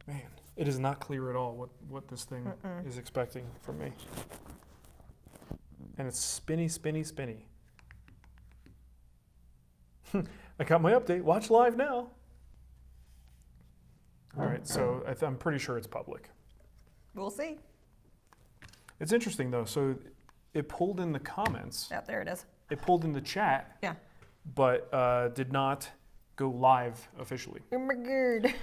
Man, it is not clear at all what this thing is expecting from me. And it's spinny, spinny, spinny. I got my update. Watch live now. All right, so I'm pretty sure it's public. We'll see. It's interesting, though. So it pulled in the comments. Yeah, there it is. It pulled in the chat. Yeah. But did not go live officially. Oh my god.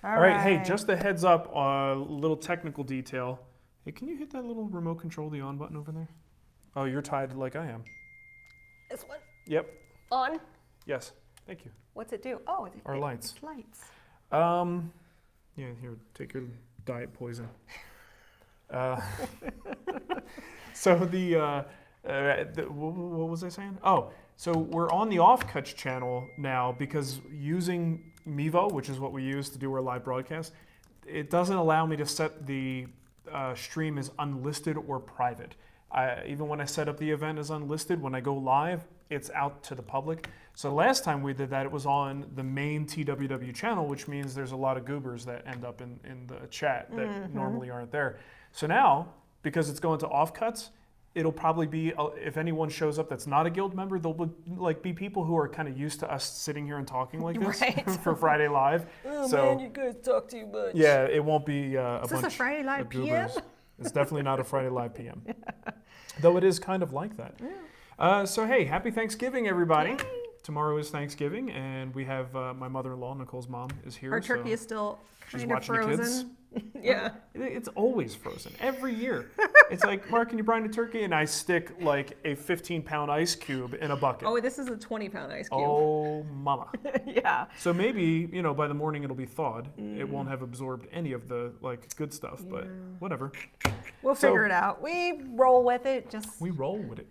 All right, hey, just a heads up, little technical detail. Hey, can you hit that little remote control, the on button over there? Oh, you're tied like I am. This one? Yep. On? Yes, thank you. What's it do? Oh, Our lights. It's lights. Yeah, here, take your diet poison. So what was I saying? Oh, so we're on the Offcuts channel now because using Mevo, which is what we use to do our live broadcast, it doesn't allow me to set the stream as unlisted or private. Even when I set up the event as unlisted, when I go live, it's out to the public. So last time we did that, it was on the main TWW channel, which means there's a lot of goobers that end up in the chat that normally aren't there. So now, because it's going to Offcuts, it'll probably be, if anyone shows up that's not a guild member, they'll be people who are kind of used to us sitting here and talking like this for Friday Live. Oh so, man, you guys talk too much. Yeah, it won't be Is this a Friday Live PM? It's definitely not a Friday Live PM. Though it is kind of like that. Yeah. So hey, happy Thanksgiving, everybody. Yay. Tomorrow is Thanksgiving, and we have my mother-in-law, Nicole's mom, is here. Our turkey is still kind of frozen. The kids. Yeah. It's always frozen, every year. It's like, Mark, can you brine a turkey? And I stick like a 15-pound ice cube in a bucket. Oh, this is a 20-pound ice cube. Oh, mama. Yeah. So maybe, by the morning it'll be thawed. It won't have absorbed any of the good stuff, but whatever. We'll figure it out. We roll with it. We roll with it.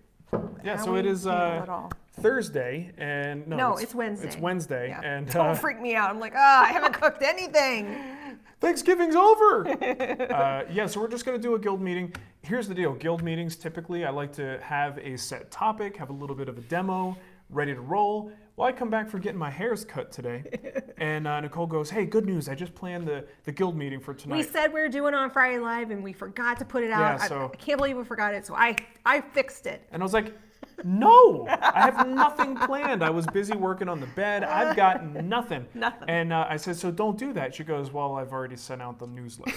Yeah, so it is Thursday, and no, it's Wednesday. It's Wednesday, yeah. and don't freak me out. I'm like, I haven't cooked anything. Thanksgiving's over. Yeah, so we're just gonna do a guild meeting. Here's the deal: guild meetings typically, I like to have a set topic, have a little bit of a demo, ready to roll. Well, I come back from getting my hairs cut today, and Nicole goes, "Hey, good news! I just planned the guild meeting for tonight." We said we were doing it on Friday Live, and we forgot to put it out. Yeah, so I can't believe we forgot it, so I fixed it. And I was like, "No, I have nothing planned. I was busy working on the bed. I've got nothing." Nothing. And I said, "So don't do that." She goes, "Well, I've already sent out the newsletter."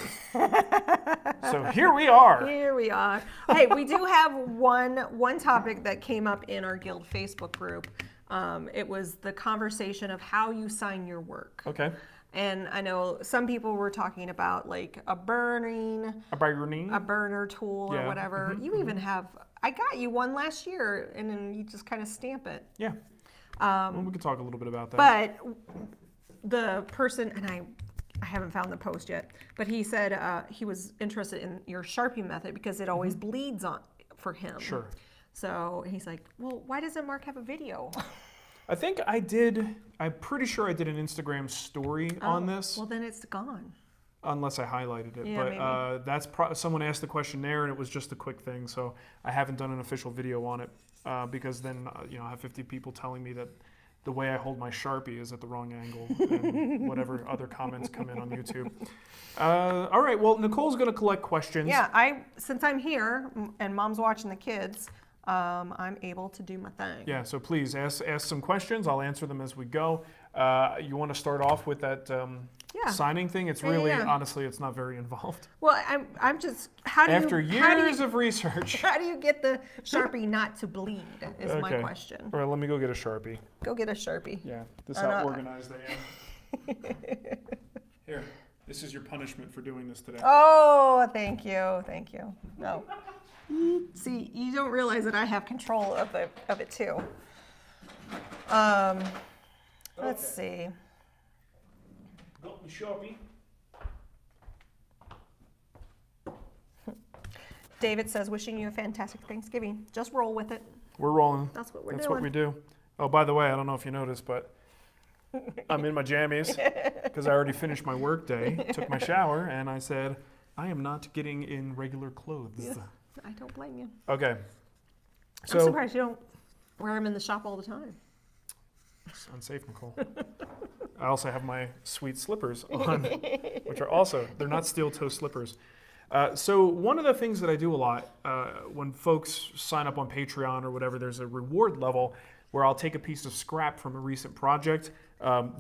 So here we are. Here we are. Hey, we do have one topic that came up in our guild Facebook group. It was the conversation of how you sign your work. Okay. And I know some people were talking about like a burner tool or whatever. You even have, I got you one last year, and then you just kind of stamp it. Yeah. Well, we could talk a little bit about that. But the person, and I haven't found the post yet, but he said he was interested in your Sharpie method because it always bleeds on for him. Sure. So he's like, well, why doesn't Mark have a video? I think I did. I'm pretty sure I did an Instagram story on this. Well, then it's gone. Unless I highlighted it. Yeah, but that's someone asked the question there, and it was just a quick thing. So I haven't done an official video on it because then I have 50 people telling me that the way I hold my Sharpie is at the wrong angle, and whatever other comments come in on YouTube. All right. Well, Nicole's going to collect questions. Yeah. Since I'm here and Mom's watching the kids, I'm able to do my thing. Yeah, so please ask some questions. I'll answer them as we go. You want to start off with that signing thing? It's really, honestly, it's not very involved. Well, I'm just, After years of research. How do you get the Sharpie not to bleed is my question. All right, let me go get a Sharpie. Go get a Sharpie. Yeah, this is how organized I am. Here, this is your punishment for doing this today. Oh, thank you. Thank you. No. See, you don't realize that I have control of it too. Let's see. Got my Sharpie. David says, wishing you a fantastic Thanksgiving. Just roll with it. We're rolling. That's what we're doing. That's what we do. Oh, by the way, I don't know if you noticed, but I'm in my jammies because I already finished my work day, took my shower, and I said, I am not getting in regular clothes. Yeah. I don't blame you. Okay. So, I'm surprised you don't wear them in the shop all the time. It's unsafe, Nicole. I also have my sweet slippers on, which are also, they're not steel toe slippers. So one of the things that I do a lot when folks sign up on Patreon or whatever, there's a reward level where I'll take a piece of scrap from a recent project,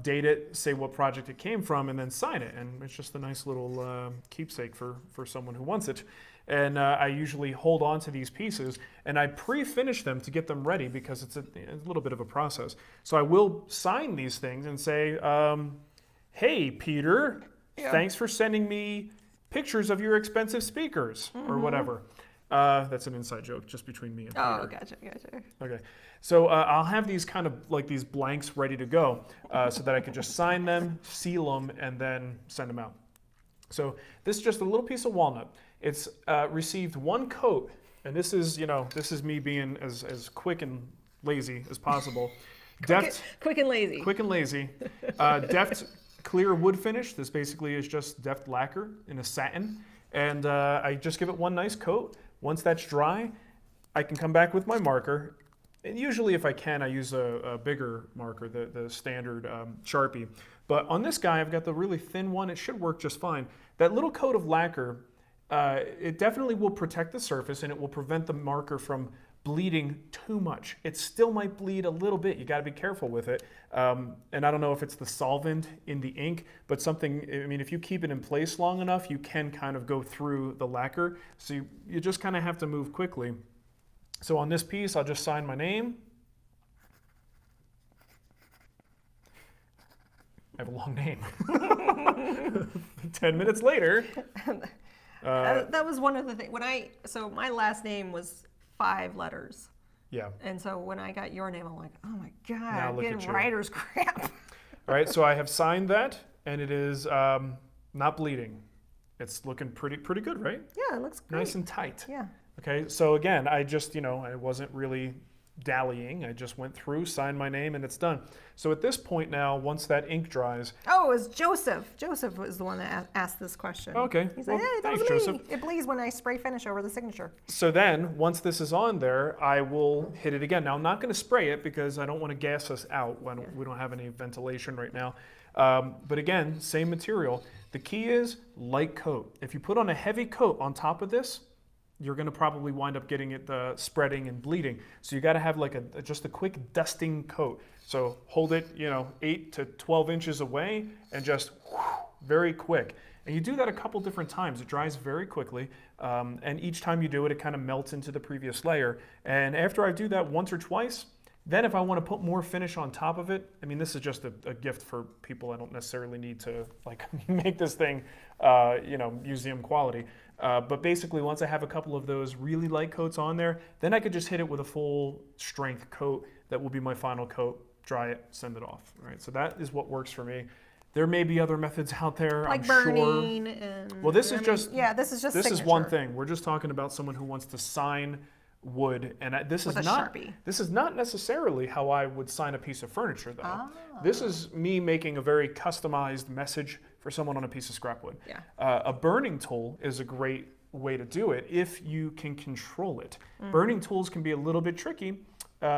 date it, say what project it came from, and then sign it. And it's just a nice little keepsake for someone who wants it. And I usually hold on to these pieces, and I pre-finish them to get them ready because it's a little bit of a process. So I will sign these things and say, hey, Peter, thanks for sending me pictures of your expensive speakers, or whatever. That's an inside joke, just between me and Peter. Oh, gotcha. Okay. So I'll have these kind of like these blanks ready to go so that I can just sign them, seal them, and then send them out. So this is just a little piece of walnut. It's received one coat, and this is, this is me being as quick and lazy as possible. Quick and lazy. Quick and lazy. Deft clear wood finish. This basically is just Deft lacquer in a satin. And I just give it one nice coat. Once that's dry, I can come back with my marker. And usually if I can, I use a bigger marker, the standard Sharpie. But on this guy, I've got the really thin one. It should work just fine. That little coat of lacquer, it definitely will protect the surface, and it will prevent the marker from bleeding too much. It still might bleed a little bit. You got to be careful with it. And I don't know if it's the solvent in the ink, but if you keep it in place long enough, you can kind of go through the lacquer. So you just kind of have to move quickly. So on this piece, I'll just sign my name. I have a long name. 10 minutes later. That was one of the things. So my last name was 5 letters. Yeah. And so when I got your name, I'm like, oh my God, I'm getting writer's crap. All right, so I have signed that, and it is not bleeding. It's looking pretty good, right? Yeah, it looks great. Nice and tight. Yeah. Okay, so again, I just, I wasn't really dallying. I just went through, signed my name, and it's done. So at this point now, once that ink dries. Oh, it was Joseph. Joseph was the one that asked this question. Okay. He's like, hey, thanks, Joseph. It bleeds when I spray finish over the signature. So then, once this is on there, I will hit it again. Now, I'm not going to spray it because I don't want to gas us out when we don't have any ventilation right now. But again, same material. The key is light coat. If you put on a heavy coat on top of this, you're going to probably wind up getting it spreading and bleeding. So you got to have like just a quick dusting coat. So hold it, 8 to 12 inches away and just very quick. And you do that a couple different times. It dries very quickly. And each time you do it, it kind of melts into the previous layer. And after I do that once or twice, then if I want to put more finish on top of it, this is just a gift for people. I don't necessarily need to make this thing, museum quality. But basically, once I have a couple of those really light coats on there, then I could just hit it with a full strength coat. That will be my final coat. Dry it, send it off. All right, so that is what works for me. There may be other methods out there, like I'm burning sure. And well, this is just this is one thing. We're just talking about someone who wants to sign wood, and this is not necessarily how I would sign a piece of furniture, though. Ah. This is me making a very customized message for someone on a piece of scrap wood. Yeah. A burning tool is a great way to do it if you can control it. Mm-hmm. Burning tools can be a little bit tricky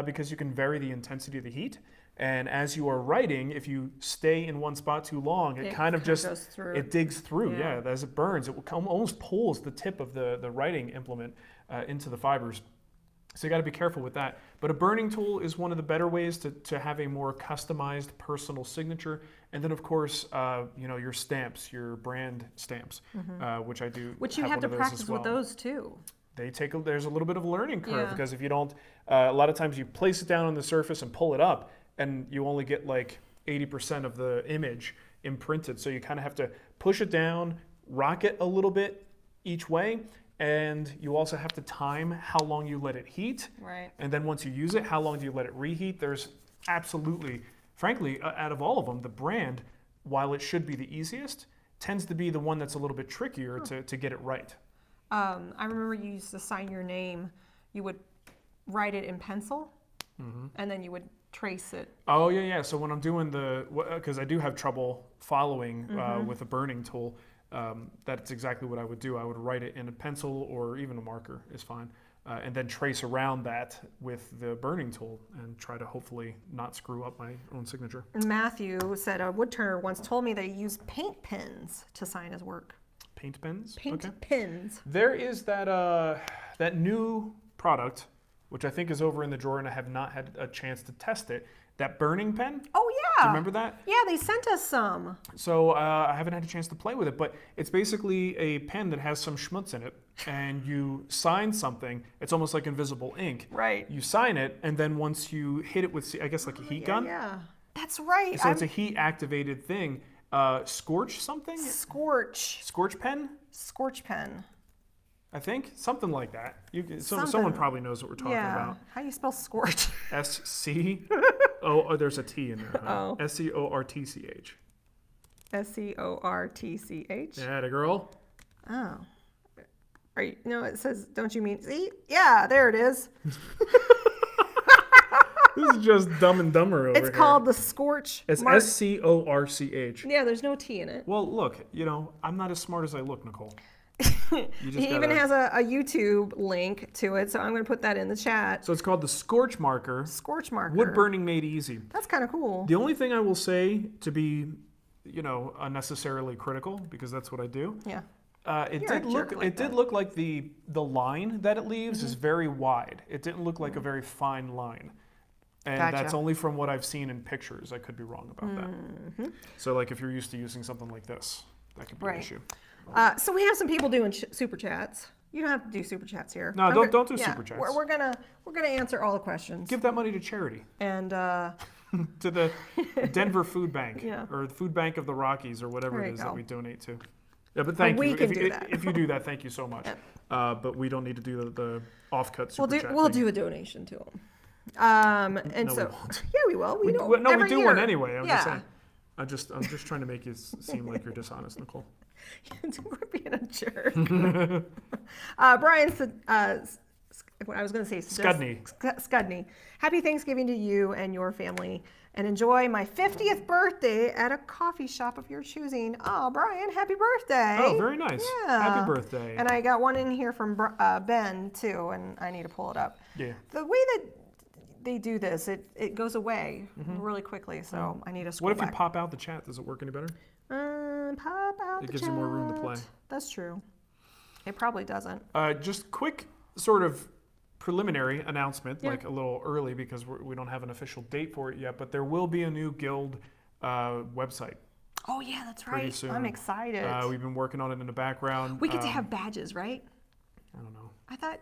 because you can vary the intensity of the heat. And as you are writing, if you stay in one spot too long, it kind of just goes through. It digs through. Yeah, as it burns, it almost pulls the tip of the writing implement into the fibers. So you got to be careful with that. But a burning tool is one of the better ways to have a more customized personal signature. And then, of course, your stamps, your brand stamps, which I do. Which you have to practice with those too. There's a little bit of a learning curve because if you don't, a lot of times you place it down on the surface and pull it up, and you only get like 80% of the image imprinted. So you kind of have to push it down, rock it a little bit each way, and you also have to time how long you let it heat. Right. And then once you use it, how long do you let it reheat? There's absolutely, frankly, out of all of them, the brand, while it should be the easiest, tends to be the one that's a little bit trickier to get it right. I remember you used to sign your name. You would write it in pencil, and then you would trace it. Oh, yeah. So when I'm doing because I do have trouble following with a burning tool, that's exactly what I would do. I would write it in a pencil or even a marker is fine. and then trace around that with the burning tool and try to hopefully not screw up my own signature. Matthew said a woodturner once told me they use paint pens to sign his work. Paint pens? Paint pens. There is that new product, which I think is over in the drawer, and I have not had a chance to test it. That burning pen? Oh, yeah. Do you remember that? Yeah, they sent us some. So I haven't had a chance to play with it, but it's basically a pen that has some schmutz in it, and you sign something. It's almost like invisible ink. Right. You sign it, and then once you hit it with, I guess, like a heat gun. Yeah, that's right. So it's a heat-activated thing. Scorch something? Scorch. Scorch pen? Scorch pen. I think something like that. Someone probably knows what we're talking about. How do you spell scorch? S-C? Oh, there's a T in there. Huh? Oh. S-C-O-R-T-C-H. S-C-O-R-T-C-H? Yeah, the girl. Oh. Are you, no, it says, don't you mean, see? Yeah, there it is. This is just Dumb and Dumber over here. It's called the Scorch. It's S-C-O-R-C-H. Yeah, there's no T in it. Well, look, I'm not as smart as I look, Nicole. He even has a YouTube link to it, so I'm going to put that in the chat. So it's called the Scorch Marker. Scorch Marker. Wood burning made easy. That's kind of cool. The only thing I will say to be, unnecessarily critical, because that's what I do. Yeah. It did look like the line that it leaves is very wide. It didn't look like a very fine line. And that's only from what I've seen in pictures. I could be wrong about that. So like if you're used to using something like this, that could be an issue. So we have some people doing super chats. You don't have to do super chats here. No, don't do super chats. We're gonna answer all the questions. Give that money to charity. And to the Denver Food Bank or the Food Bank of the Rockies or whatever it is that we donate to. Yeah, but thank you. If you do that, thank you so much. But we don't need to do the off-cut super chat. We'll do a donation to them. We won't. Yeah, we will. We do one anyway. I'm just saying. I'm just trying to make you seem like you're dishonest, Nicole. We're being a jerk. Brian said, what I was going to say, Scudney. Happy Thanksgiving to you and your family, and enjoy my 50th birthday at a coffee shop of your choosing. Oh, Brian, happy birthday. Oh, very nice. Yeah. Happy birthday. And I got one in here from Ben, too, and I need to pull it up. Yeah. The way that they do this, it goes away really quickly, so I need to scroll back. What if you pop out the chat? Does it work any better? Pop out the chat. It gives you more room to play. That's true. It probably doesn't. Just quick sort of preliminary announcement, like a little early because we don't have an official date for it yet, but there will be a new Guild website. Oh, yeah, that's right. Soon. I'm excited. We've been working on it in the background. We get to have badges, right? I don't know. I thought...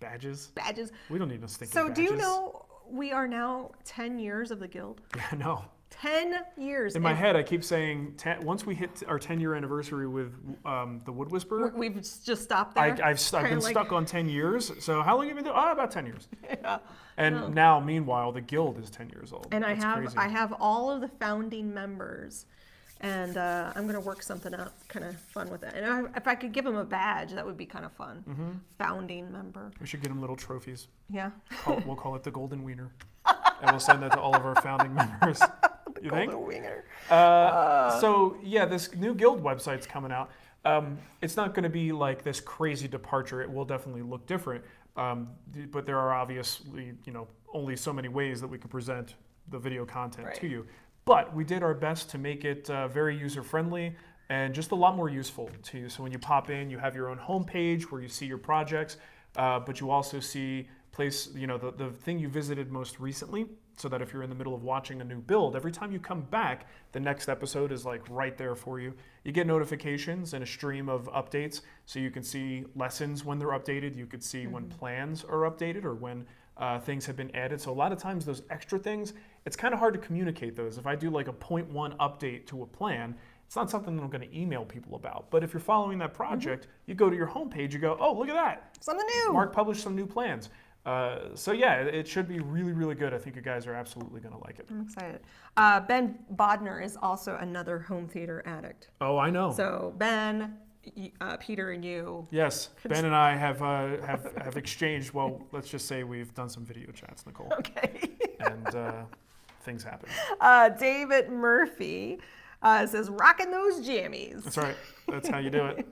Badges? Badges. We don't need no stinking badges. badges. So do you know we are now 10 years of the Guild? Yeah, no. 10 years. In my head, I keep saying, once we hit our 10-year anniversary with the Wood Whisperer. We've just stopped there? I've been stuck on 10 years. So how long have you been doing? Oh, about 10 years. Yeah. And now, meanwhile, the Guild is 10 years old. And I have all of the founding members. And I'm going to work something out kind of fun with it. And if I could give them a badge, that would be kind of fun. Founding member. We should get them little trophies. Yeah. We'll call it the Golden Wiener. And we'll send that to all of our founding members. You think? Golden Wiener. So, yeah, this new Guild website's coming out. It's not going to be like this crazy departure. It will definitely look different. But there are obviously, only so many ways that we can present the video content to you. But we did our best to make it very user-friendly and just a lot more useful to you. So when you pop in, you have your own homepage where you see your projects, but you also see the thing you visited most recently, so that if you're in the middle of watching a new build, every time you come back, the next episode is like right there for you. You get notifications and a stream of updates, so you can see lessons when they're updated. You could see when plans are updated or when things have been added. So a lot of times those extra things, it's kind of hard to communicate those. If I do like a 0.1 update to a plan, it's not something that I'm going to email people about. But if you're following that project, you go to your homepage, you go, oh, look at that. Something new. Mark published some new plans. So yeah, it should be really, really good. I think you guys are absolutely going to like it. I'm excited. Ben Bodner is also another home theater addict. Oh, I know. So Ben, Peter, and you. Yes, Ben and I have exchanged. Well, let's just say we've done some video chats, Nicole. Okay. And things happen. David Murphy It says, rocking those jammies. That's right. That's how you do it.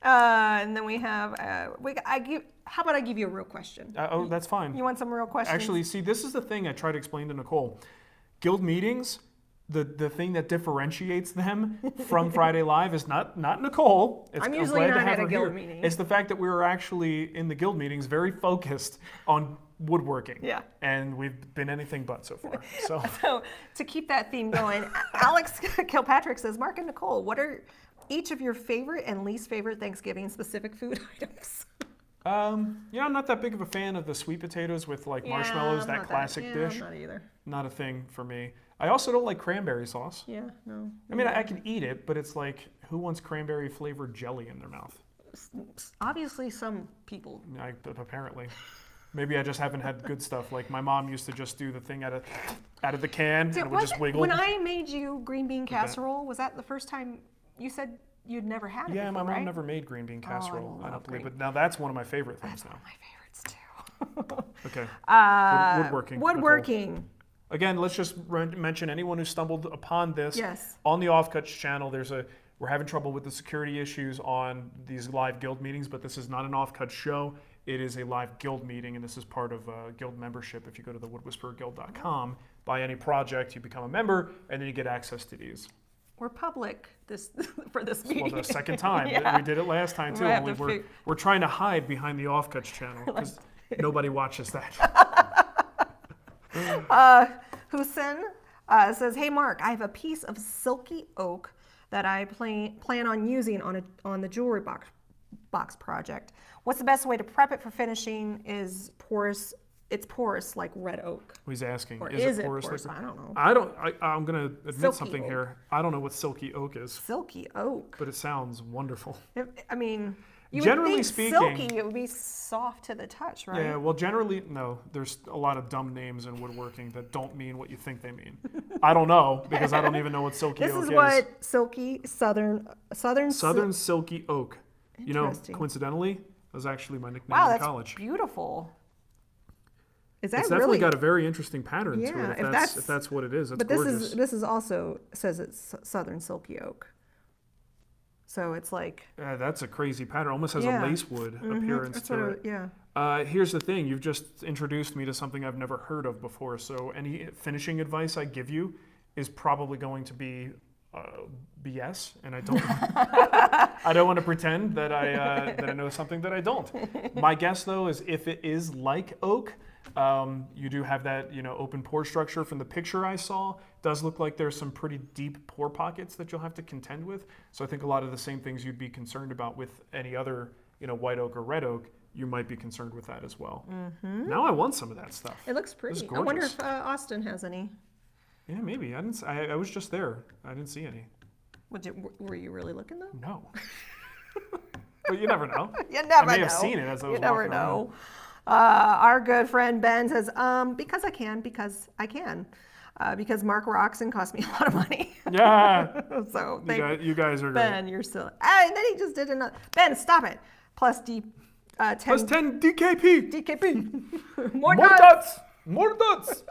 And then we have, how about I give you a real question? Oh, that's fine. You want some real questions? Actually, see, this is the thing I try to explain to Nicole. Guild meetings, the thing that differentiates them from Friday Live is not Nicole. I'm usually not at a guild meeting. It's the fact that we were actually in the guild meetings very focused on woodworking. Yeah. And we've been anything but so far. So to keep that theme going, Alex Kilpatrick says, Mark and Nicole, what are each of your favorite and least favorite Thanksgiving specific food items? I'm not that big of a fan of the sweet potatoes with like marshmallows, that classic dish. Not either. Not a thing for me. I also don't like cranberry sauce. Yeah, no. I mean, I can eat it, but it's like, who wants cranberry flavored jelly in their mouth? Obviously, some people. Apparently. Maybe I just haven't had good stuff. Like my mom used to just do the thing out of the can and it would just wiggle. When I made you green bean casserole, was that the first time you said you'd never had it? Yeah, before, my mom right? never made green bean casserole. I don't believe, but now that's one of my favorite things That's now. one of my favorites too. Okay. Woodworking. Woodworking. Nicole. Again, let's just mention anyone who stumbled upon this. Yes. On the Offcuts channel, we're having trouble with the security issues on these live guild meetings, but this is not an Offcuts show. It is a live guild meeting, and this is part of guild membership. If you go to the woodwhispererguild.com, buy any project, you become a member, and then you get access to these. We're public for this meeting. Well, the second time. Yeah. We did it last time, too. We're trying to hide behind the Offcuts channel because nobody watches that. Hussein says, hey, Mark, I have a piece of silky oak that I plan on using on the jewelry box project. What's the best way to prep it for finishing? Is porous? It's porous like red oak. He's asking. Or is it porous? Like, I don't know. I'm going to admit Silky something oak. here. I don't know what silky oak is. Silky oak. But it sounds wonderful. I mean, you Generally would think speaking, silky, it would be soft to the touch, right? Yeah, well, generally, no. There's a lot of dumb names in woodworking that don't mean what you think they mean. I don't know because I don't even know what silky oak is. This is what silky southern silky oak. You know, coincidentally, that was actually my nickname in college. That's beautiful. Is that it's really? Definitely got a very interesting pattern to it. Yeah, If that's what it is, it's but gorgeous. This is also says it's southern silky oak. So it's like that's a crazy pattern. Almost has a lacewood appearance to it. Yeah. Here's the thing: you've just introduced me to something I've never heard of before. So any finishing advice I give you is probably going to be BS, and I don't. I don't want to pretend that I know something that I don't. My guess, though, is if it is like oak, you do have that open pore structure. From the picture I saw, does look like there's some pretty deep pore pockets that you'll have to contend with. So I think a lot of the same things you'd be concerned about with any other white oak or red oak, you might be concerned with that as well. Mm-hmm. Now I want some of that stuff. It looks pretty. I wonder if Austin has any. Yeah, maybe. I was just there. I didn't see any. Were you really looking though? No. But you never know. You never know. I may have seen it as I was walking around. You never know. Our good friend Ben says, because I can. Because Mark rocks and cost me a lot of money. Yeah. So you guys are Ben, great. you're silly. And then he just did another. Ben, stop it. Plus 10 DKP. DKP. More dots. More dots.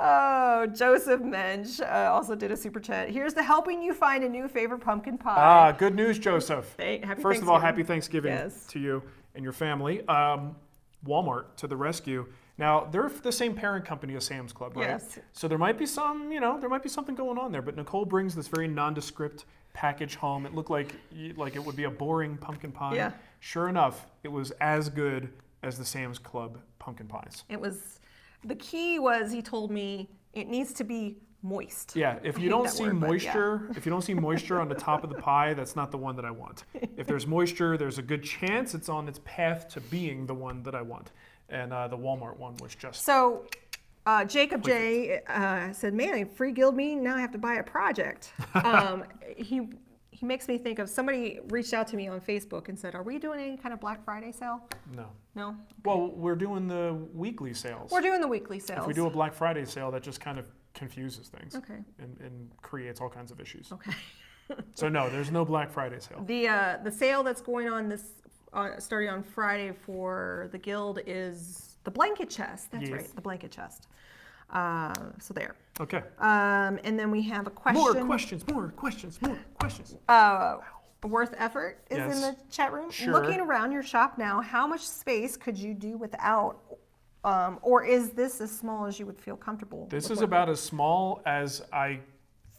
Oh, Joseph Mensch also did a super chat. Here's to helping you find a new favorite pumpkin pie. Good news, Joseph. First of all, happy Thanksgiving yes. to you and your family. Walmart to the rescue. Now, they're the same parent company as Sam's Club, right? Yes. So there might be something going on there. But Nicole brings this very nondescript package home. It looked like it would be a boring pumpkin pie. Yeah. Sure enough, it was as good as the Sam's Club pumpkin pies. It was. The key was he told me it needs to be moist. Yeah, if you don't see moisture, if you don't see moisture on the top of the pie, that's not the one that I want. If there's moisture, there's a good chance it's on its path to being the one that I want. And the Walmart one was just so. Jacob J said, "Man, free guild meeting. Now I have to buy a project." He makes me think of somebody reached out to me on Facebook and said, "Are we doing any kind of Black Friday sale?" No. No. Okay. Well, we're doing the weekly sales. We're doing the weekly sales. If we do a Black Friday sale, that just kind of confuses things. Okay. And creates all kinds of issues. Okay. So no, there's no Black Friday sale. The sale that's going on starting on Friday for the guild is the blanket chest. That's right, the blanket chest. So there. Okay. And then we have a question. More questions. Worth effort is in the chat room. Sure. Looking around your shop now, how much space could you do without? Or is this as small as you would feel comfortable? This is about as small as I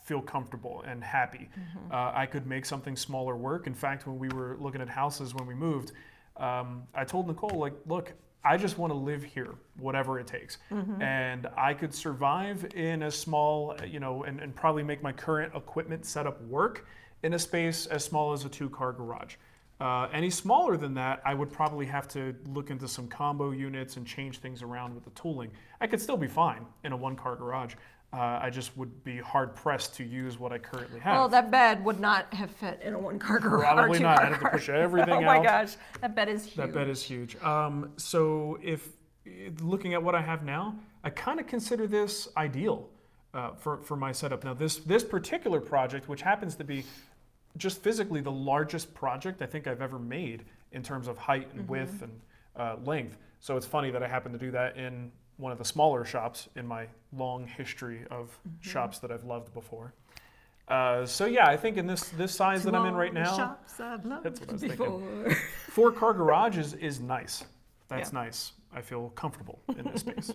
feel comfortable and happy. I could make something smaller work. In fact, when we were looking at houses when we moved, I told Nicole, like, look, I just want to live here, whatever it takes. And I could survive in a small, and probably make my current equipment setup work in a space as small as a 2-car garage. Any smaller than that, I would probably have to look into some combo units and change things around with the tooling. I could still be fine in a 1-car garage. I just would be hard pressed to use what I currently have. Well, that bed would not have fit in a 1-car garage. Probably not. I'd have to push everything out. Oh my gosh, that bed is huge. That bed is huge. So if looking at what I have now, I kind of consider this ideal for my setup. Now this particular project, which happens to be just physically the largest project I think I've ever made in terms of height and width and length. So it's funny that I happen to do that in one of the smaller shops in my long history of shops that I've loved before. So yeah, I think in this size that I'm in right now, shops I've loved that's what I was before. thinking. 4-car garage is nice. That's nice. I feel comfortable in this space.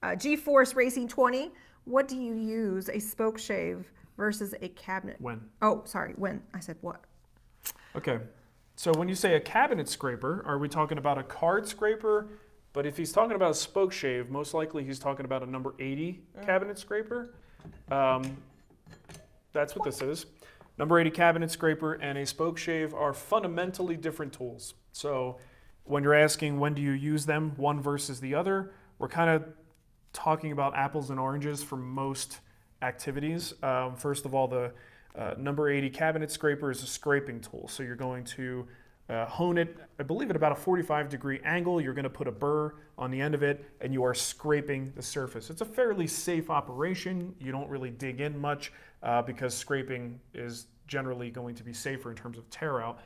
GeForce Racing 20. What do you use? A spoke shave versus a cabinet? When? Oh, sorry. When? I said what? Okay. So when you say a cabinet scraper, are we talking about a card scraper? But if he's talking about a spoke shave, most likely he's talking about a number 80 cabinet scraper. That's what this is. Number 80 cabinet scraper and a spoke shave are fundamentally different tools. So when you're asking when do you use them, one versus the other, we're kind of talking about apples and oranges for most activities. First of all, the number 80 cabinet scraper is a scraping tool. So you're going to hone it, I believe, at about a 45-degree angle. You're going to put a burr on the end of it, and you are scraping the surface. It's a fairly safe operation. You don't really dig in much because scraping is generally going to be safer in terms of tear out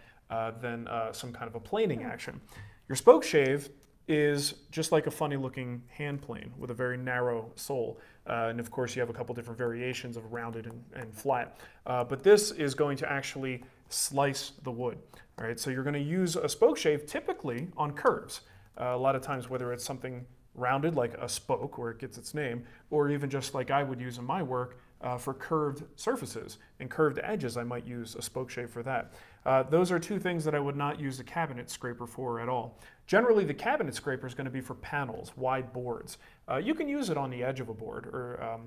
than some kind of a planing action. Your spoke shave is just like a funny-looking hand plane with a very narrow sole. And of course, you have a couple different variations of rounded and flat. But this is going to actually slice the wood. All right, so you're going to use a spoke shave typically on curves. A lot of times, whether it's something rounded like a spoke where it gets its name, or even just like I would use in my work for curved surfaces and curved edges, I might use a spoke shave for that. Those are two things that I would not use a cabinet scraper for at all. Generally, the cabinet scraper is going to be for panels, wide boards. You can use it on the edge of a board, or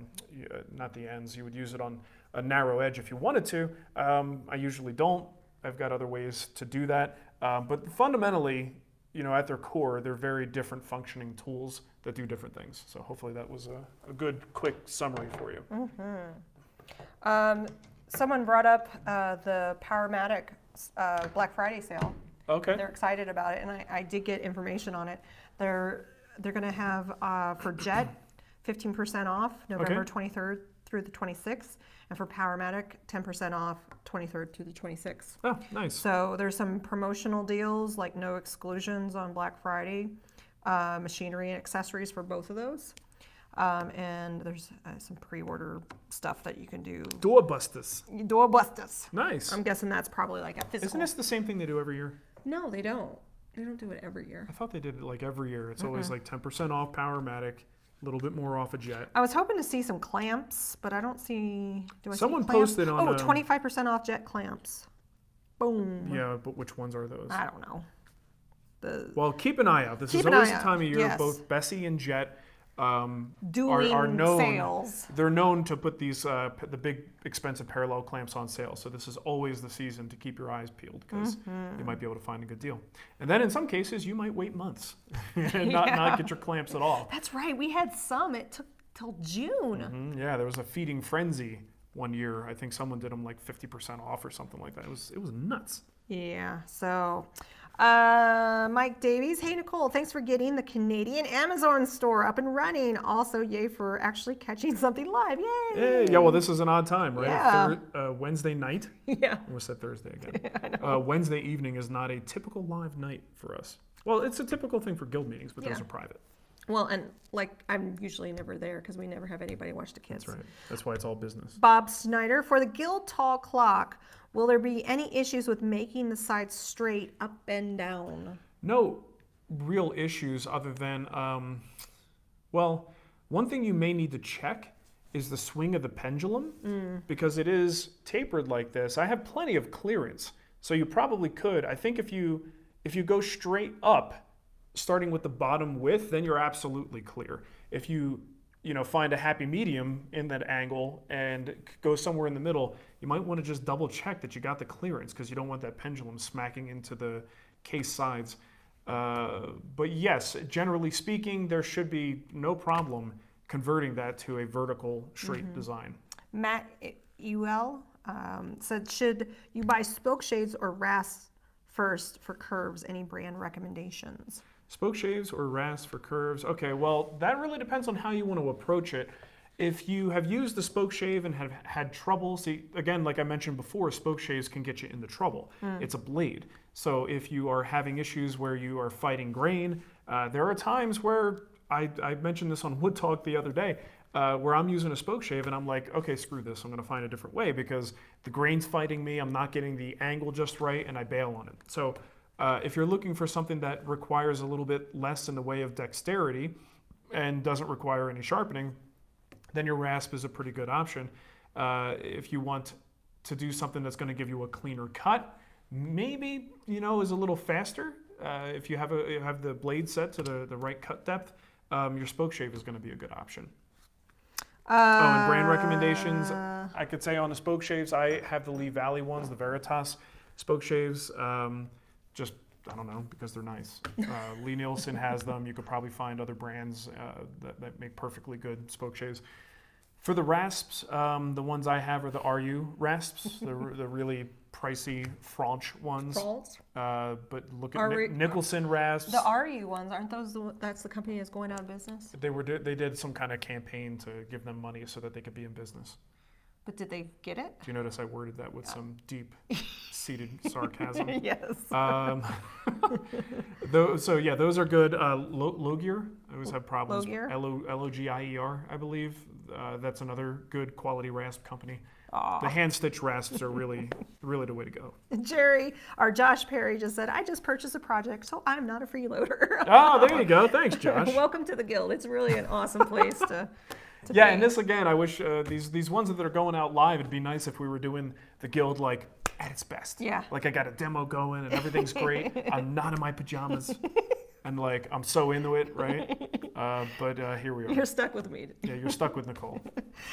not the ends. You would use it on a narrow edge if you wanted to. I usually don't. I've got other ways to do that. But fundamentally, at their core, they're very different functioning tools that do different things. So hopefully that was a good, quick summary for you. Someone brought up the Powermatic Black Friday sale. Okay. They're excited about it, and I did get information on it. They're going to have for Jet 15% off November 23rd through the 26th, and for Powermatic 10% off 23rd to the 26th. Oh, nice. So there's some promotional deals like no exclusions on Black Friday, machinery and accessories for both of those. And there's some pre-order stuff that you can do. Doorbusters. Doorbusters. Nice. I'm guessing that's probably like a physical. Isn't this the same thing they do every year? No, they don't. They don't do it every year. I thought they did it like every year. It's always like 10% off Powermatic, a little bit more off a Jet. I was hoping to see some clamps, but I don't see. Do I Someone see clamps? posted on 25% off Jet clamps. Boom. Yeah, but which ones are those? I don't know. Well, keep an eye out. This is always the time of year. Both Bessie and Jet are known. Sales. They're known to put these the big expensive parallel clamps on sale. So this is always the season to keep your eyes peeled because you might be able to find a good deal. And then in some cases you might wait months and not get your clamps at all. That's right. We had some. It took till June. Yeah, there was a feeding frenzy one year. I think someone did them like 50% off or something like that. It was nuts. Yeah. So. Mike Davies, hey Nicole, thanks for getting the Canadian Amazon store up and running. Also, yay for actually catching something live. Yay! Hey, yeah, well, this is an odd time, right? Yeah. Wednesday night. Yeah. I almost said Thursday again. Yeah, I know. Wednesday evening is not a typical live night for us. Well, it's a typical thing for guild meetings, but those are private. Well, and like I'm usually never there because we never have anybody watch the kids. That's right. That's why it's all business. Bob Snyder, for the Guildhall clock, will there be any issues with making the sides straight up and down? No real issues other than, well, one thing you may need to check is the swing of the pendulum because it is tapered like this. I have plenty of clearance, so you probably could. I think if you go straight up, starting with the bottom width, then you're absolutely clear. If you find a happy medium in that angle and go somewhere in the middle, you might want to just double check that you got the clearance because you don't want that pendulum smacking into the case sides. But yes, generally speaking, there should be no problem converting that to a vertical straight design. Matt Ewell said, should you buy spoke shades or rasp first for curves? Any brand recommendations? Spoke shaves or rasp for curves? Okay, well, that really depends on how you want to approach it. If you have used the spoke shave and have had trouble, see, again, like I mentioned before, spoke shaves can get you into trouble. It's a blade. So if you are having issues where you are fighting grain, there are times where, I mentioned this on Wood Talk the other day, where I'm using a spoke shave and I'm like, okay, screw this, I'm gonna find a different way because the grain's fighting me, I'm not getting the angle just right, and I bail on it. So if you're looking for something that requires a little bit less in the way of dexterity and doesn't require any sharpening, then your rasp is a pretty good option. If you want to do something that's going to give you a cleaner cut, maybe is a little faster. If you have the blade set to the right cut depth, your spoke shave is going to be a good option. And brand recommendations, I could say on the spoke shaves, I have the Lee Valley ones, the Veritas spoke shaves. Just, I don't know, because they're nice. Lee Nielsen has them. You could probably find other brands that make perfectly good spoke shaves. For the rasps, the ones I have are the RU rasps, the really pricey French ones. But look at Nicholson rasps. The RU ones, aren't those that's the company that's going out of business? They did some kind of campaign to give them money so that they could be in business. But did they get it? Do you notice I worded that with some deep-seated sarcasm? Yes. So yeah, those are good. Logier, I always have problems. Logier? Logier, I believe. That's another good quality rasp company. Aww. The hand-stitched rasps are really the way to go. Josh Perry just said, I just purchased a project, so I'm not a freeloader. Oh, there you go. Thanks, Josh. Welcome to the Guild. It's really an awesome place to yeah, and this again, I wish these ones that are going out live, it'd be nice if we were doing the Guild like at its best. Yeah. Like I got a demo going and everything's great. I'm not in my pajamas. And like, I'm so into it, right? But here we are. You're stuck with me. Yeah, you're stuck with Nicole.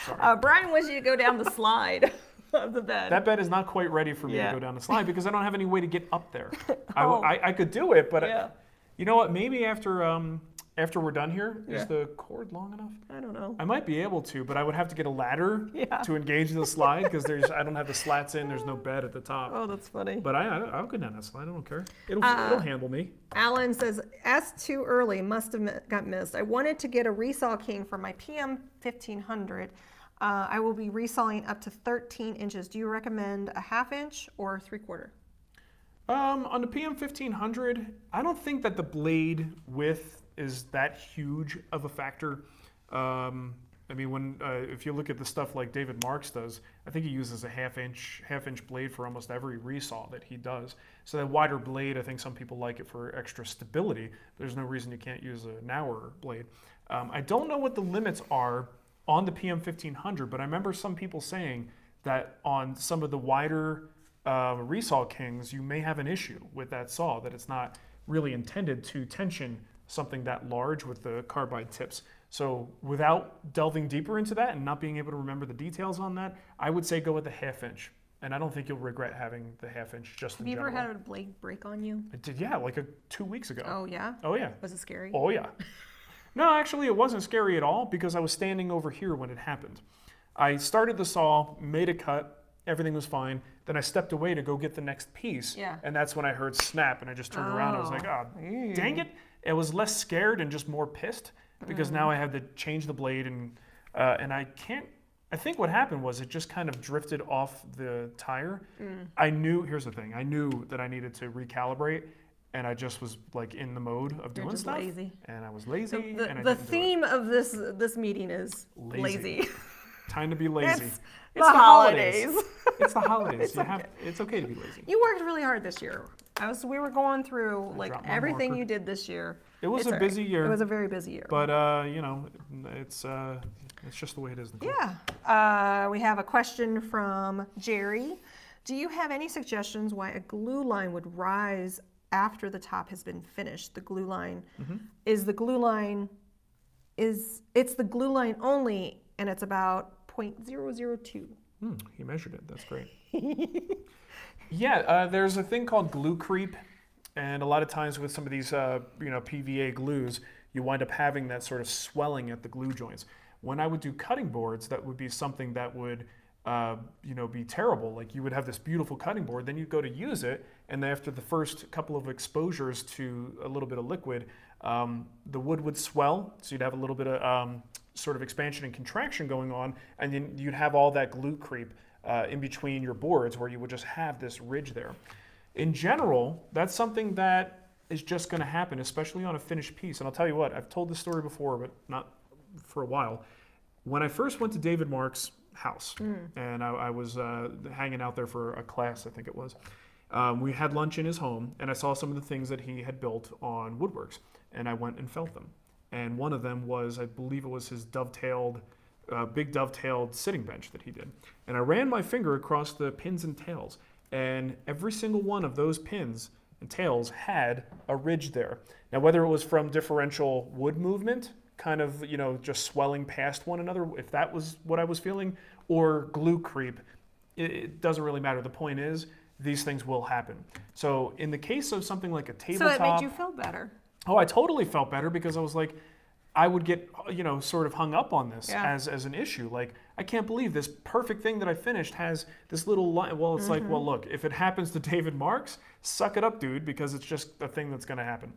Sorry. Brian wants you to go down the slide of the bed. That bed is not quite ready for me to go down the slide because I don't have any way to get up there. Oh. I could do it, but you know what? Maybe after we're done here, is the cord long enough? I don't know. I might be able to, but I would have to get a ladder to engage the slide because I don't have the slats in. There's no bed at the top. Oh, that's funny. But I'll go down that slide. I don't care. It'll handle me. Alan says, "S too early. Must have got missed. I wanted to get a resaw king for my PM 1500. I will be resawing up to 13 inches. Do you recommend a 1/2 inch or 3/4?" On the PM 1500, I don't think that the blade width is that huge of a factor. I mean, if you look at the stuff like David Marks does, I think he uses a half inch blade for almost every resaw that he does. So that wider blade, I think some people like it for extra stability. There's no reason you can't use a narrower blade. I don't know what the limits are on the PM 1500, but I remember some people saying that on some of the wider resaw kings, you may have an issue with that saw, that it's not really intended to tension something that large with the carbide tips. So without delving deeper into that and not being able to remember the details on that, I would say go with the 1/2 inch. And I don't think you'll regret having the 1/2 inch just in general. Have you ever had a blade break on you? I did, yeah, like 2 weeks ago. Oh, yeah? Oh, yeah. Was it scary? Oh, yeah. No, actually, it wasn't scary at all because I was standing over here when it happened. I started the saw, made a cut, everything was fine. Then I stepped away to go get the next piece. Yeah. And that's when I heard snap and I just turned around. I was like, oh, dang it. I was less scared and just more pissed because now I had to change the blade and I can't, I think what happened was it just kind of drifted off the tire. Here's the thing, I knew that I needed to recalibrate and I just was like in the mode of You're doing just stuff. lazy. And I was lazy. and I The didn't theme of this meeting is lazy. Time to be lazy. It's the holidays. It's the holidays. It's okay to be lazy. You worked really hard this year. We were going through like dropped my everything marker. you did this year. It was It's a all busy right. year. It was a very busy year. But you know, it's just the way it is. Nicole. Yeah. We have a question from Jerry. Do you have any suggestions why a glue line would rise after the top has been finished? The glue line is the glue line it's the glue line only, and it's about 0.002. He measured it. That's great. Yeah, there's a thing called glue creep, and a lot of times with some of these PVA glues, you wind up having that sort of swelling at the glue joints. When I would do cutting boards, that would be something that would be terrible. Like you would have this beautiful cutting board, then you'd go to use it, and after the first couple of exposures to a little bit of liquid, the wood would swell, so you'd have a little bit of sort of expansion and contraction going on, and then you'd have all that glue creep in between your boards where you would just have this ridge there. In general, that's something that is just going to happen, especially on a finished piece. And I'll tell you what, I've told this story before, but not for a while. When I first went to David Mark's house, and I was hanging out there for a class, I think it was, we had lunch in his home, and I saw some of the things that he had built on Woodworks, and I went and felt them. And one of them was, I believe it was his big dovetailed sitting bench that he did. And I ran my finger across the pins and tails, and every single one of those pins and tails had a ridge there. Now, whether it was from differential wood movement, kind of, just swelling past one another, if that was what I was feeling, or glue creep, it doesn't really matter. The point is, these things will happen. So in the case of something like a tabletop... So it made you feel better. Oh, I totally felt better because I was like, I would get, sort of hung up on this as an issue. Like, I can't believe this perfect thing that I finished has this little line. Well, it's like, well, look, if it happens to David Marks, suck it up, dude, because it's just a thing that's going to happen.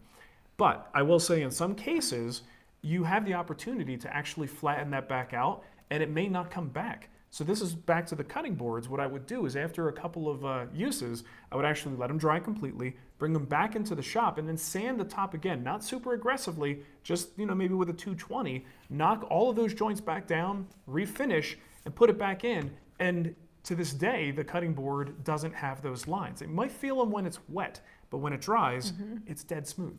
But I will say in some cases, you have the opportunity to actually flatten that back out, and it may not come back. So this is back to the cutting boards. What I would do is after a couple of uses, I would actually let them dry completely, bring them back into the shop, and then sand the top again. Not super aggressively, just maybe with a 220. Knock all of those joints back down, refinish, and put it back in. And to this day, the cutting board doesn't have those lines. It might feel them when it's wet, but when it dries, it's dead smooth.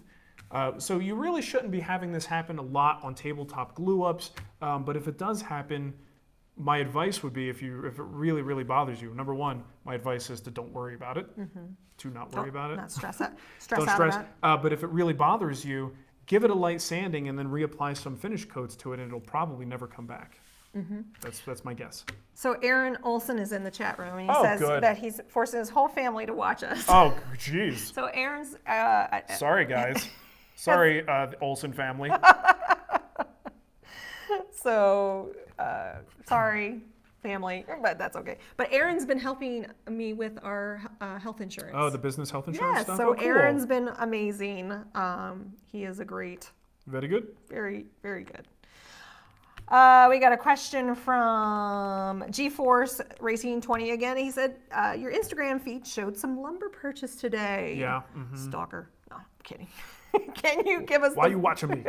So you really shouldn't be having this happen a lot on tabletop glue-ups, but if it does happen, my advice would be if it really, really bothers you, number one, my advice is to don't worry about it, to not worry about it. Not stress out. Don't stress. But if it really bothers you, give it a light sanding and then reapply some finish coats to it, and it'll probably never come back. That's my guess. So Aaron Olson is in the chat room, and he says that he's forcing his whole family to watch us. Oh, jeez. So Aaron's... Sorry, guys. Sorry, the Olson family. So, sorry, family, but that's okay. But Aaron's been helping me with our health insurance. Oh, the business health insurance stuff? So cool. Aaron's been amazing. He is a great... Very good. Very, very good. We got a question from GeForce Racing 20 again. He said, your Instagram feed showed some lumber purchase today. Yeah. Stalker. No, I'm kidding. Can you give us... Why are you watching me?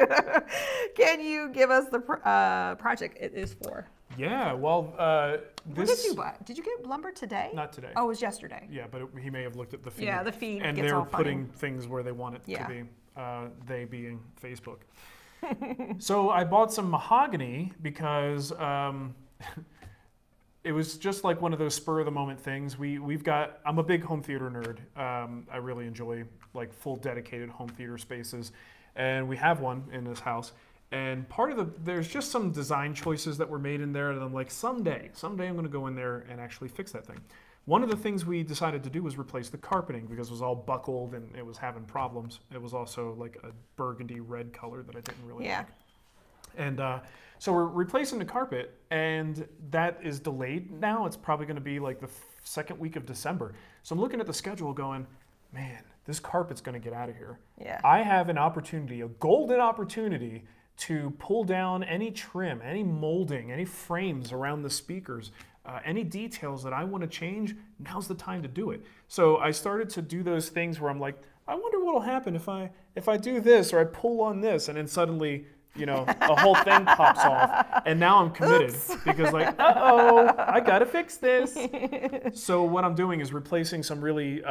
Can you give us the project it is for? Yeah, well, What did you buy? Did you get lumber today? Not today. Oh, it was yesterday. Yeah, but he may have looked at the feed. Yeah, the feed and gets they're all funny. putting things where they want it Yeah. to be. They being Facebook. So I bought some mahogany because it was just like one of those spur of the moment things. I'm a big home theater nerd. I really enjoy like full dedicated home theater spaces, and we have one in this house. And there's just some design choices that were made in there, and I'm like, someday I'm going to go in there and actually fix that thing. One of the things we decided to do was replace the carpeting because it was all buckled and it was having problems. It was also like a burgundy red color that I didn't really like. And so we're replacing the carpet, and that is delayed now. It's probably going to be like the second week of December. So I'm looking at the schedule going, man, this carpet's going to get out of here. Yeah. I have an opportunity, a golden opportunity, to pull down any trim, any molding, any frames around the speakers, any details that I want to change. Now's the time to do it. So I started to do those things where I'm like, I wonder what'll happen if I do this or I pull on this, and then suddenly, a whole thing pops off, and now I'm committed. Oops. Because uh-oh, I gotta fix this. So what I'm doing is replacing some really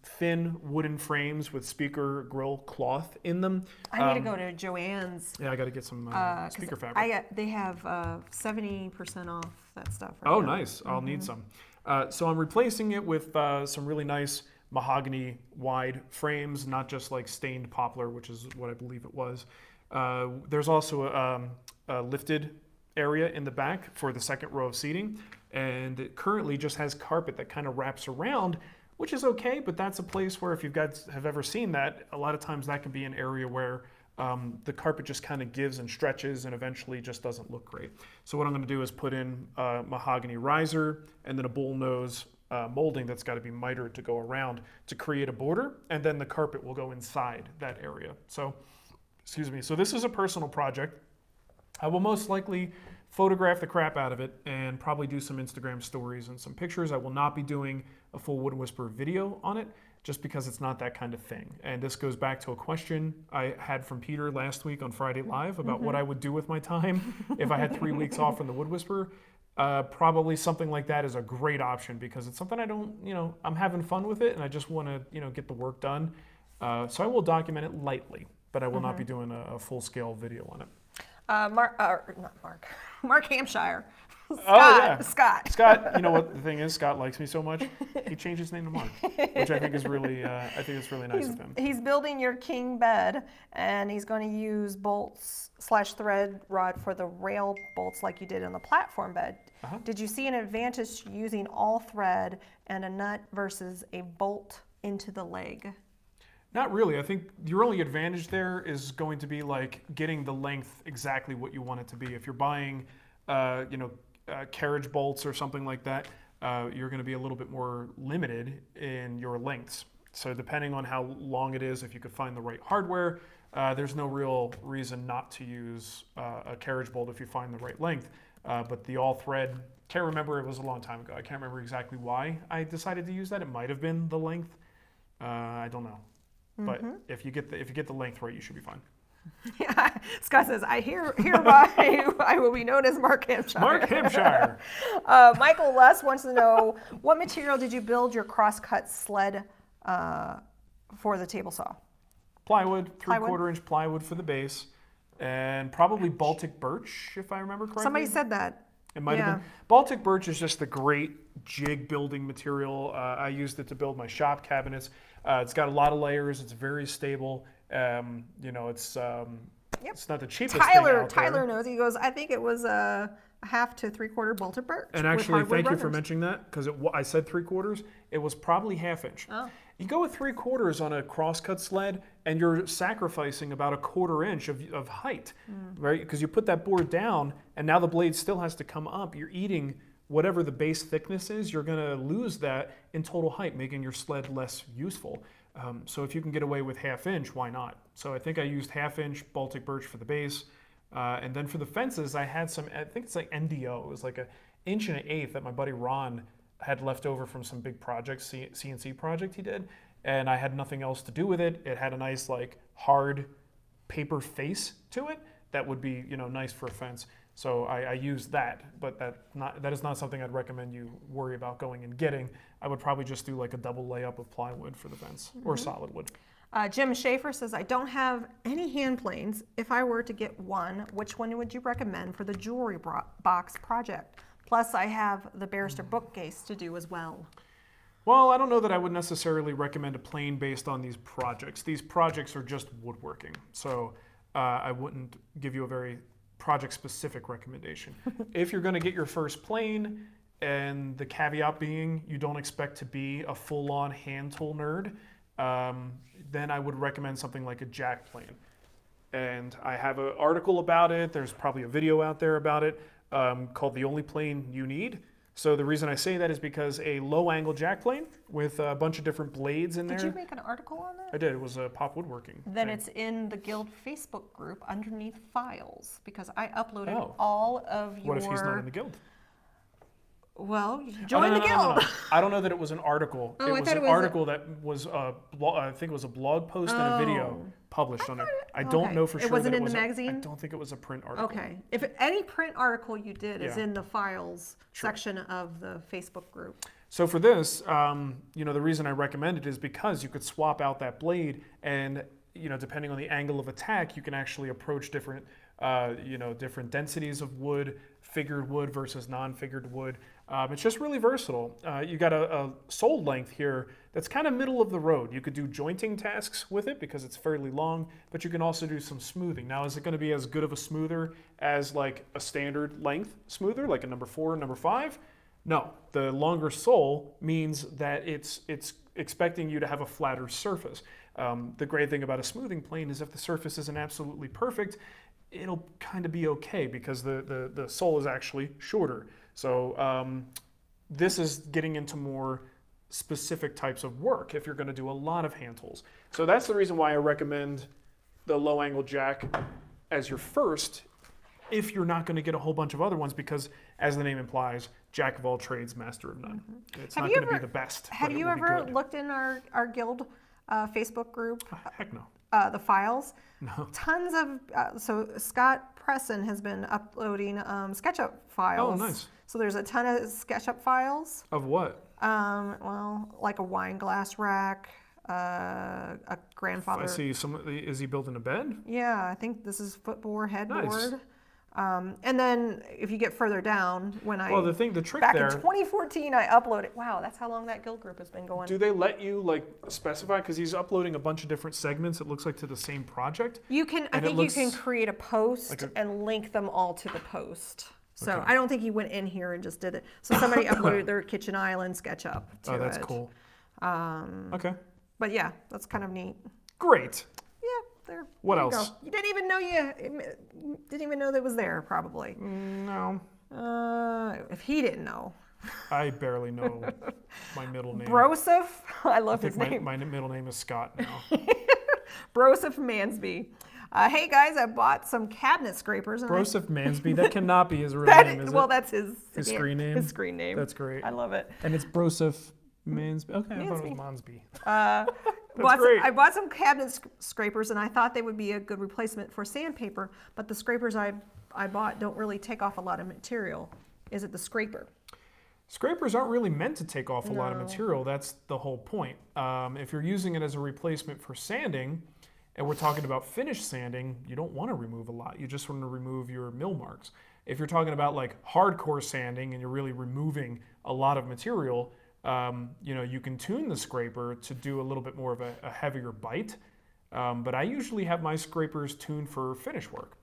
thin wooden frames with speaker grill cloth in them. I need to go to Joann's. Yeah, I got to get some speaker fabric. They have 70% off that stuff. Right Oh, now. nice. I'll need some. So I'm replacing it with some really nice mahogany wide frames, not just like stained poplar, which is what I believe it was. There's also a lifted area in the back for the second row of seating, and it currently just has carpet that kind of wraps around, which is okay, but that's a place where, if you guys have ever seen that, a lot of times that can be an area where the carpet just kind of gives and stretches and eventually just doesn't look great. So what I'm going to do is put in a mahogany riser and then a bullnose molding that's got to be mitered to go around to create a border, and then the carpet will go inside that area. So, excuse me. So this is a personal project. I will most likely photograph the crap out of it and probably do some Instagram stories and some pictures. I will not be doing a full Wood Whisperer video on it, just because it's not that kind of thing. And this goes back to a question I had from Peter last week on Friday Live about what I would do with my time if I had 3 weeks off from the Wood Whisperer. Probably something like that is a great option, because it's something I don't, I'm having fun with it, and I just want to, get the work done. So I will document it lightly, but I will not be doing a full-scale video on it. Mark Hampshire. Scott, you know what the thing is? Scott likes me so much, he changed his name to Mark, which I think is really, it's really nice of him. He's building your king bed, and he's going to use bolts/thread rod for the rail bolts like you did in the platform bed. Did you see an advantage using all thread and a nut versus a bolt into the leg? Not really. I think your only advantage there is going to be like getting the length exactly what you want it to be. If you're buying, carriage bolts or something like that, you're going to be a little bit more limited in your lengths. So depending on how long it is, if you could find the right hardware, there's no real reason not to use a carriage bolt if you find the right length. But the all thread, can't remember, it was a long time ago. I can't remember exactly why I decided to use that. It might have been the length. I don't know. But if you get the length right, you should be fine. Yeah. Scott says, I hereby I will be known as Mark Hampshire. Mark Hampshire. Michael Less wants to know, what material did you build your crosscut sled for the table saw? Plywood, 3/4 inch plywood for the base, and probably Baltic birch, if I remember correctly. Somebody said that. It might have been. Baltic birch is just a great jig building material. I used it to build my shop cabinets. It's got a lot of layers. It's very stable. It's not the cheapest thing out there. Tyler knows. He goes, I think it was a 1/2 to 3/4 Baltic birch. And actually, thank you for mentioning that, because I said 3/4. It was probably 1/2 inch. Oh. You go with 3/4 on a crosscut sled, and you're sacrificing about 1/4 inch of height, right? Because you put that board down, and now the blade still has to come up. You're eating whatever the base thickness is. You're going to lose that in total height, making your sled less useful. So if you can get away with 1/2 inch, why not? So I think I used 1/2 inch Baltic birch for the base. And then for the fences, I had some, I think it's like NDO. It was like 1 1/8 inch that my buddy Ron had left over from some big project, CNC project he did. And I had nothing else to do with it. It had a nice like hard paper face to it that would be, nice for a fence. So I used that, but that is not something I'd recommend you worry about going and getting. I would probably just do like a double layup of plywood for the fence, or solid wood. Jim Schaefer says, I don't have any hand planes. If I were to get one, which one would you recommend for the jewelry box project? Plus, I have the Barrister bookcase to do as well. Well, I don't know that I would necessarily recommend a plane based on these projects. These projects are just woodworking, so I wouldn't give you a very project-specific recommendation. If you're going to get your first plane, and the caveat being you don't expect to be a full-on hand tool nerd, then I would recommend something like a jack plane. And I have an article about it. There's probably a video out there about it called The Only Plane You Need. So the reason I say that is because a low-angle jack plane with a bunch of different blades in there. Did you make an article on that? I did. It was a Pop Woodworking Then thing. It's in the Guild Facebook group underneath files, because I uploaded all of your... What if he's not in the Guild? Well, Oh, join the guild. no. I don't know that it was an article. Oh, I it was thought an it was article that was I think it was a blog post and a video published on it. I don't Okay. know for It sure. wasn't that in it was the I magazine? don't think it was a print article. Okay. If any print article you did is Yeah. in the files section of the Facebook group. So for this, the reason I recommend it is because you could swap out that blade, and depending on the angle of attack, you can actually approach different, different densities of wood, figured wood versus non-figured wood. It's just really versatile. You got a sole length here that's kind of middle of the road. You could do jointing tasks with it because it's fairly long, but you can also do some smoothing. Now, is it going to be as good of a smoother as like a standard length smoother, like a number 4 and number 5? No, the longer sole means that it's expecting you to have a flatter surface. The great thing about a smoothing plane is if the surface isn't absolutely perfect, it'll kind of be okay because the sole is actually shorter. So this is getting into more specific types of work if you're going to do a lot of hand tools. So that's the reason why I recommend the low angle jack as your first, if you're not going to get a whole bunch of other ones, because as the name implies, jack of all trades, master of none. It's not going to be the best. Have but it you will be ever good. looked in our guild Facebook group? Heck no. The files? No. Tons of, so Scott Presson has been uploading SketchUp files. Oh, nice. So there's a ton of SketchUp files. Of what? Well, like a wine glass rack, a grandfather. I see. Is he building a bed? Yeah, I think this is footboard, headboard. Nice. And then if you get further down, Well, the trick back there. in 2014, I uploaded. Wow, that's how long that guild group has been going. Do they let you like specify? Because he's uploading a bunch of different segments. It looks like to the same project. You can, I And it think you looks can create a post like and link them all to the post. So Okay. I don't think he went in here and just did it. So somebody uploaded their kitchen island SketchUp to Oh, that's it. cool. Okay. But yeah, that's kind of neat. Great. Yeah, there. What there you else? go. You didn't even know that was there, probably. No, If he didn't know. I barely know my middle name. Broseph, I love I his think name. my middle name is Scott now. Broseph Mansby. Hey guys, I bought some cabinet scrapers. And Broseph Mansby. That cannot be his real that, name, is well, it? that's his screen name? His screen name. That's great. I love it. And it's Broseph Mansby. Okay, I thought it was Mansby. I bought some cabinet scrapers, and I thought they would be a good replacement for sandpaper. But the scrapers I bought don't really take off a lot of material. Is it the scraper? Scrapers aren't really meant to take off a lot of material. That's the whole point. If you're using it as a replacement for sanding, and we're talking about finish sanding, you don't want to remove a lot. You just want to remove your mill marks. If you're talking about like hardcore sanding and you're really removing a lot of material, you can tune the scraper to do a little bit more of a heavier bite. But I usually have my scrapers tuned for finish work.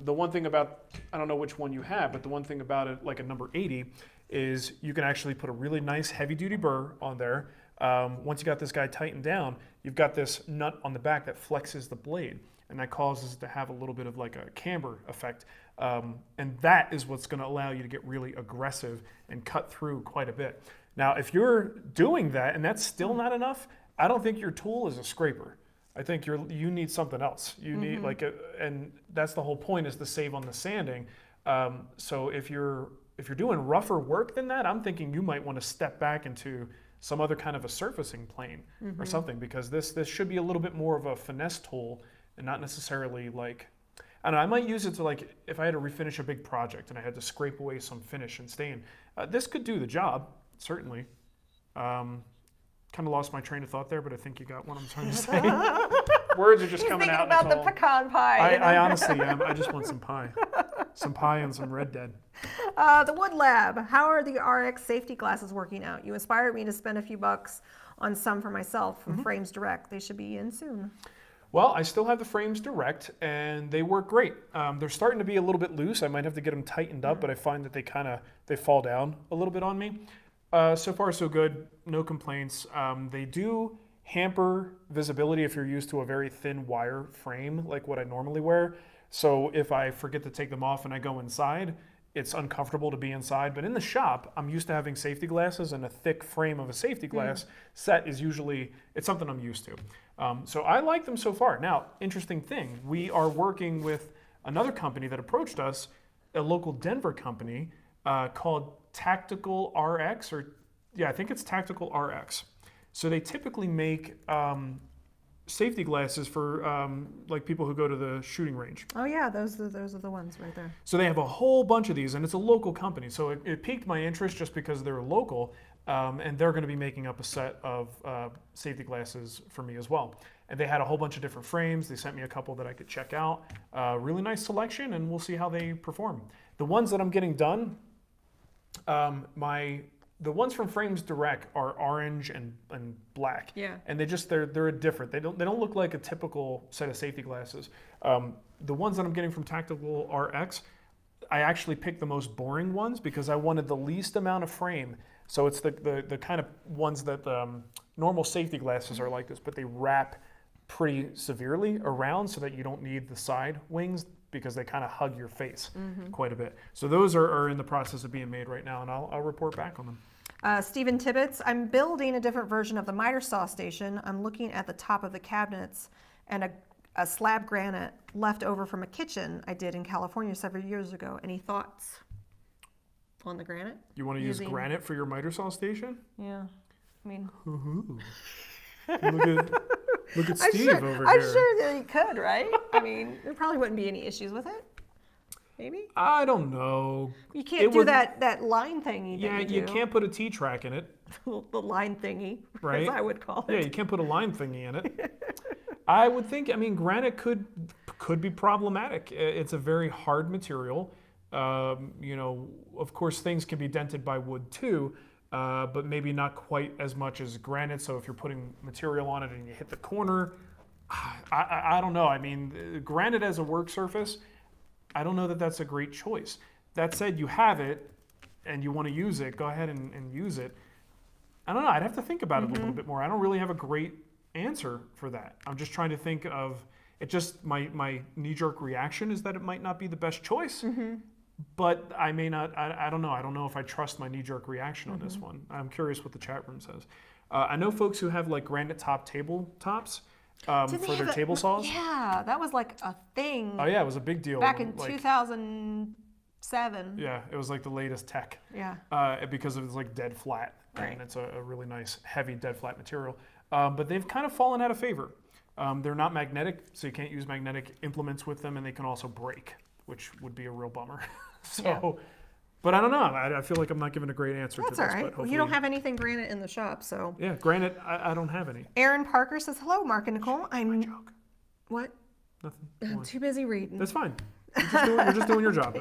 The one thing about, I don't know which one you have, but the one thing about it, like a number 80, is you can actually put a really nice heavy duty burr on there. Once you got this guy tightened down, you've got this nut on the back that flexes the blade, and that causes it to have a little bit of like a camber effect. And that is what's going to allow you to get really aggressive and cut through quite a bit. Now, if you're doing that and that's still not enough, I don't think your tool is a scraper. I think you need something else. You need and that's the whole point, is to save on the sanding. So if you're doing rougher work than that, I'm thinking you might want to step back into some other kind of a surfacing plane or something, because this should be a little bit more of a finesse tool and not necessarily like, I don't know, I might use it to like, if I had to refinish a big project and I had to scrape away some finish and stain, this could do the job, certainly. Kind of lost my train of thought there, but I think you got what I'm trying to say. Words are just He's coming thinking out. about Nicole. the pecan pie. I honestly am. I just want some pie. Some pie and some Red Dead. The Wood Lab. How are the RX safety glasses working out? You inspired me to spend a few bucks on some for myself from Frames Direct. They should be in soon. Well, I still have the Frames Direct, and they work great. They're starting to be a little bit loose. I might have to get them tightened up, but I find that they fall down a little bit on me. So far, so good. No complaints. They do hamper visibility if you're used to a very thin wire frame like what I normally wear. So if I forget to take them off and I go inside, it's uncomfortable to be inside. But in the shop, I'm used to having safety glasses, and a thick frame of a safety glass set is usually, it's something I'm used to. So I like them so far. Now, interesting thing, we are working with another company that approached us, a local Denver company, called Tactical RX, I think it's Tactical RX. So they typically make safety glasses for like people who go to the shooting range. Oh yeah, those are the ones right there. So they have a whole bunch of these, and it's a local company. So it piqued my interest just because they're local, and they're going to be making up a set of safety glasses for me as well. And they had a whole bunch of different frames. They sent me a couple that I could check out. Really nice selection, and we'll see how they perform. The ones that I'm getting done, the ones from Frames Direct are orange and black. Yeah. And they're different. They don't look like a typical set of safety glasses. The ones that I'm getting from Tactical RX, I actually picked the most boring ones because I wanted the least amount of frame. So it's the kind of ones that normal safety glasses are like this, but they wrap pretty severely around so that you don't need the side wings because they kind of hug your face quite a bit. So those are in the process of being made right now, and I'll report back on them. Stephen Tibbetts, I'm building a different version of the miter saw station. I'm looking at the top of the cabinets and a slab granite left over from a kitchen I did in California several years ago. Any thoughts on the granite? You want to use granite for your miter saw station? Yeah, I mean... Look at Steve over here. I'm sure that he could, right? I mean, there probably wouldn't be any issues with it. Maybe? I don't know. You can't do that line thingy. Yeah, you can't put a T-track in it. The line thingy, right? as I would call it. Yeah, you can't put a line thingy in it. I would think, granite could be problematic. It's a very hard material. Of course, things can be dented by wood too, but maybe not quite as much as granite. So if you're putting material on it and you hit the corner, I don't know. Granite as a work surface, I don't know that that's a great choice. That said, you have it and you want to use it, go ahead and use it. I don't know. I'd have to think about it a little bit more. I don't really have a great answer for that. I'm just trying to think of it. Just my knee-jerk reaction is that it might not be the best choice. But I may not, I don't know. I don't know if I trust my knee-jerk reaction on this one. I'm curious what the chat room says. I know folks who have like granite top tabletops for their table saws. Yeah, that was like a thing. Oh yeah, it was a big deal. Back in 2007. Yeah, it was like the latest tech. Yeah. Because it was like dead flat. Right. And it's a really nice, heavy dead flat material. But they've kind of fallen out of favor. They're not magnetic, so you can't use magnetic implements with them, and they can also break, which would be a real bummer. But I don't know. I feel like I'm not giving a great answer to this. That's all right. Well, you don't have anything granite in the shop, so. Yeah, granite, I don't have any. Aaron Parker says, hello, Mark and Nicole. My joke. What? Nothing. I'm too busy reading. That's fine. You're just doing your job.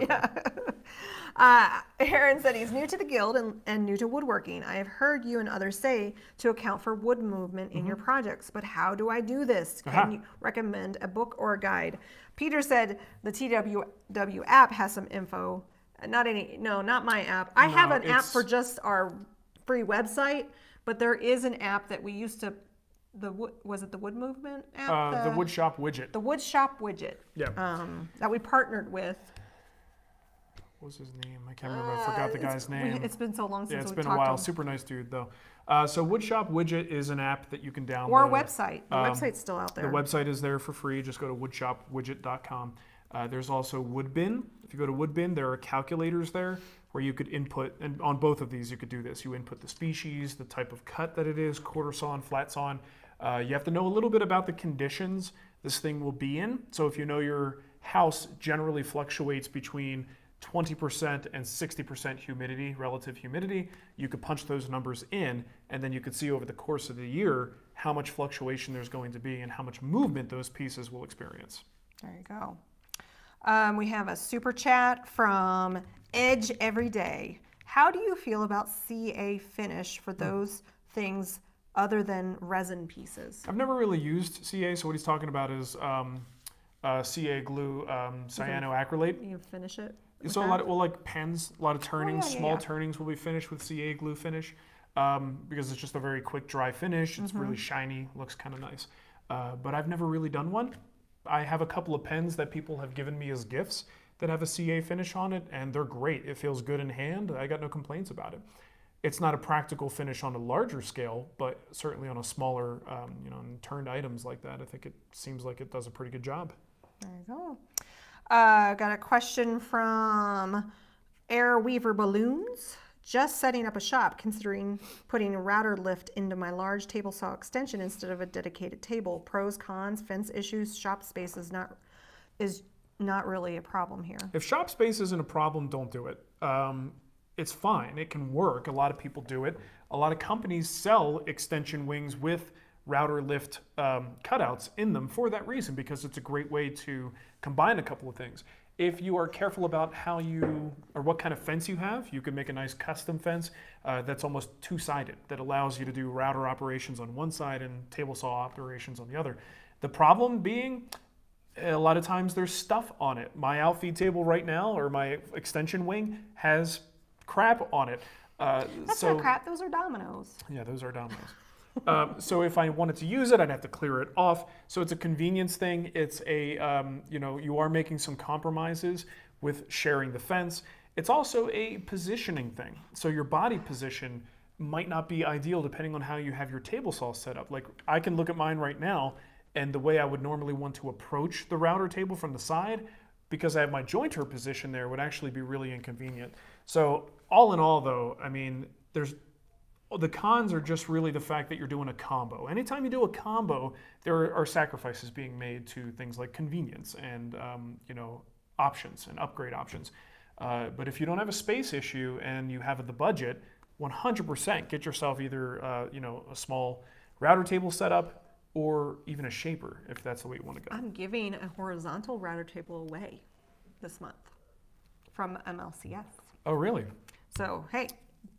Aaron said he's new to the guild and new to woodworking. I have heard you and others say to account for wood movement in your projects, but how do I do this? Can you recommend a book or a guide? Peter said the TWW app has some info. Not my app. I have an app for just our free website, but there is an app that we used to. Was it the Wood Movement app? The Wood Shop Widget. The Wood Shop Widget. Yeah. That we partnered with. What was his name? I can't remember. I forgot the guy's name. It's been so long since we talked to him. Yeah, it's been a while. Super nice dude, though. So Wood Shop Widget is an app that you can download. Or a website. The website's still out there. The website is there for free. Just go to woodshopwidget.com. There's also Woodbin. If you go to Woodbin, there are calculators there where you could input, and on both of these you could do this. You input the species, the type of cut that it is, quarter sawn, flat sawn. You have to know a little bit about the conditions this thing will be in. So if you know your house generally fluctuates between 20% and 60% humidity, relative humidity, you could punch those numbers in, and then you could see over the course of the year how much fluctuation there's going to be and how much movement those pieces will experience. There you go. We have a super chat from Edge Everyday. How do you feel about CA finish for those things other than resin pieces? I've never really used CA, so what he's talking about is CA glue cyanoacrylate. You finish it? So like pens, a lot of turnings, small turnings will be finished with CA glue finish because it's just a very quick dry finish. It's really shiny, looks kind of nice. But I've never really done one. I have a couple of pens that people have given me as gifts that have a CA finish on it, and they're great. It feels good in hand. I got no complaints about it. It's not a practical finish on a larger scale, but certainly on a smaller, turned items like that, I think it seems like it does a pretty good job. There you go. Got a question from Air Weaver Balloons. Just setting up a shop, considering putting a router lift into my large table saw extension instead of a dedicated table. Pros, cons, fence issues, shop space is not really a problem here. If shop space isn't a problem, don't do it. It's fine. It can work. A lot of people do it. A lot of companies sell extension wings with router lift cutouts in them for that reason, because it's a great way to combine a couple of things. If you are careful about how you, or what kind of fence you have, you can make a nice custom fence that's almost two-sided, that allows you to do router operations on one side and table saw operations on the other. The problem being, a lot of times there's stuff on it. My outfeed table right now, or my extension wing, has crap on it. That's not crap, those are dominoes. Yeah, those are dominoes. So if I wanted to use it, I'd have to clear it off. So it's a convenience thing. It's a, you are making some compromises with sharing the fence. It's also a positioning thing. So your body position might not be ideal depending on how you have your table saw set up. Like, I can look at mine right now, and the way I would normally want to approach the router table from the side, because I have my jointer position there, would actually be really inconvenient. So all in all, though, I mean, the cons are just really the fact that you're doing a combo. Anytime you do a combo, there are sacrifices being made to things like convenience and options and upgrade options. But if you don't have a space issue and you have the budget, 100% get yourself either a small router table setup or even a shaper if that's the way you want to go. I'm giving a horizontal router table away this month from MLCS. Oh, really? So, hey,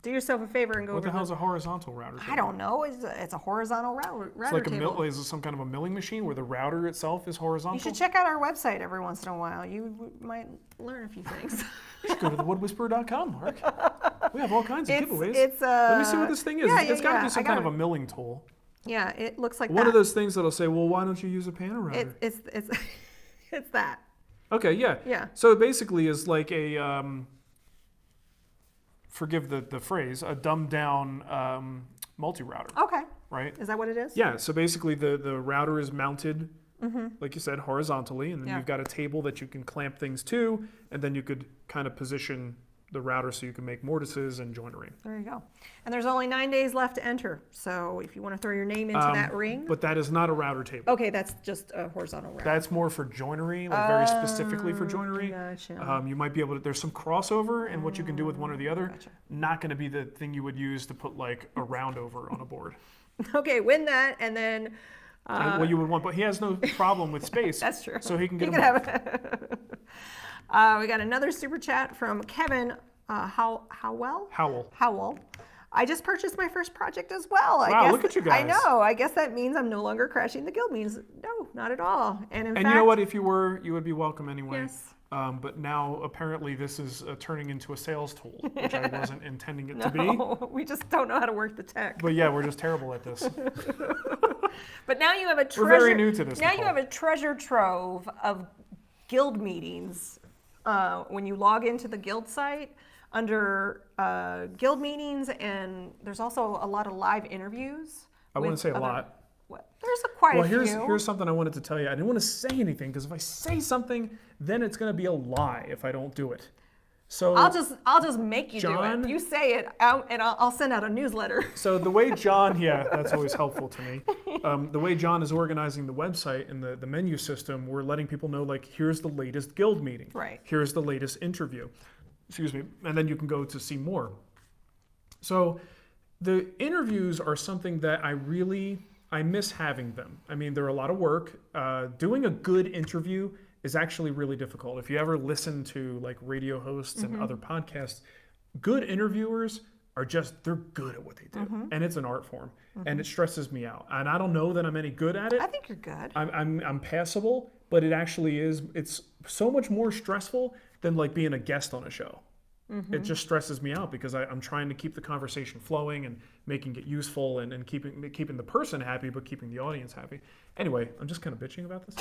do yourself a favor and go What the hell's a horizontal router table? I don't know. It's a horizontal router It's like table. Is it some kind of a milling machine where the router itself is horizontal? You should check out our website every once in a while. You might learn a few things. You should go to thewoodwhisperer.com, Mark. We have all kinds of giveaways. It's Let me see what this thing is. Yeah, It's got to be some kind of a milling tool. Yeah, it looks like One of those things that'll say, well, why don't you use a panel router? It's it's that. Okay, yeah. Yeah. So it basically is like a, forgive the phrase, a dumbed down multi-router. Okay. Right? Is that what it is? Yeah, so basically the router is mounted, like you said, horizontally, and then you've got a table that you can clamp things to, and then you could kind of position the router so you can make mortises and joinery. There you go. And there's only 9 days left to enter. So if you want to throw your name into that ring. But that is not a router table. Okay, that's just a horizontal router. That's more for joinery, like very specifically for joinery. Gotcha. You might be able to, there's some crossover in what you can do with one or the other. Gotcha. Not going to be the thing you would use to put like a round over on a board. Okay, win that, and then. Well, you would want, but he has no problem with space. That's true. So he can get He can have it. We got another super chat from Kevin Howell. I just purchased my first project as well. Wow, look at you guys. I know. I guess that means I'm no longer crashing the guild meetings. No, not at all. And in fact, you know what? If you were, you would be welcome anyway. Yes. But now apparently this is turning into a sales tool, which I wasn't intending it to be. We just don't know how to work the tech. But yeah, we're just terrible at this. But now you have a treasure. We're very new to this. Now Nicole. you have a treasure trove of guild meetings. When you log into the guild site under guild meetings, and there's also a lot of live interviews. I wouldn't say a lot. There's quite a few. Here's something I wanted to tell you. I didn't want to say anything because if I say something, then it's going to be a lie if I don't do it. So I'll just make you do it. You say it, and I'll send out a newsletter. So the way John, yeah, that's always helpful to me. The way John is organizing the website and the menu system, we're letting people know, like, here's the latest guild meeting. Right. Here's the latest interview. Excuse me. And then you can go to see more. So the interviews are something that I miss having them. I mean, they're a lot of work. Doing a good interview is actually really difficult. If you ever listen to like radio hosts and other podcasts, good interviewers they're good at what they do. And it's an art form. And it stresses me out. And I don't know that I'm any good at it. I think you're good. I'm passable, but it actually is, it's so much more stressful than like being a guest on a show. It just stresses me out because I'm trying to keep the conversation flowing and making it useful and keeping the person happy, but keeping the audience happy. Anyway, I'm just kind of bitching about this.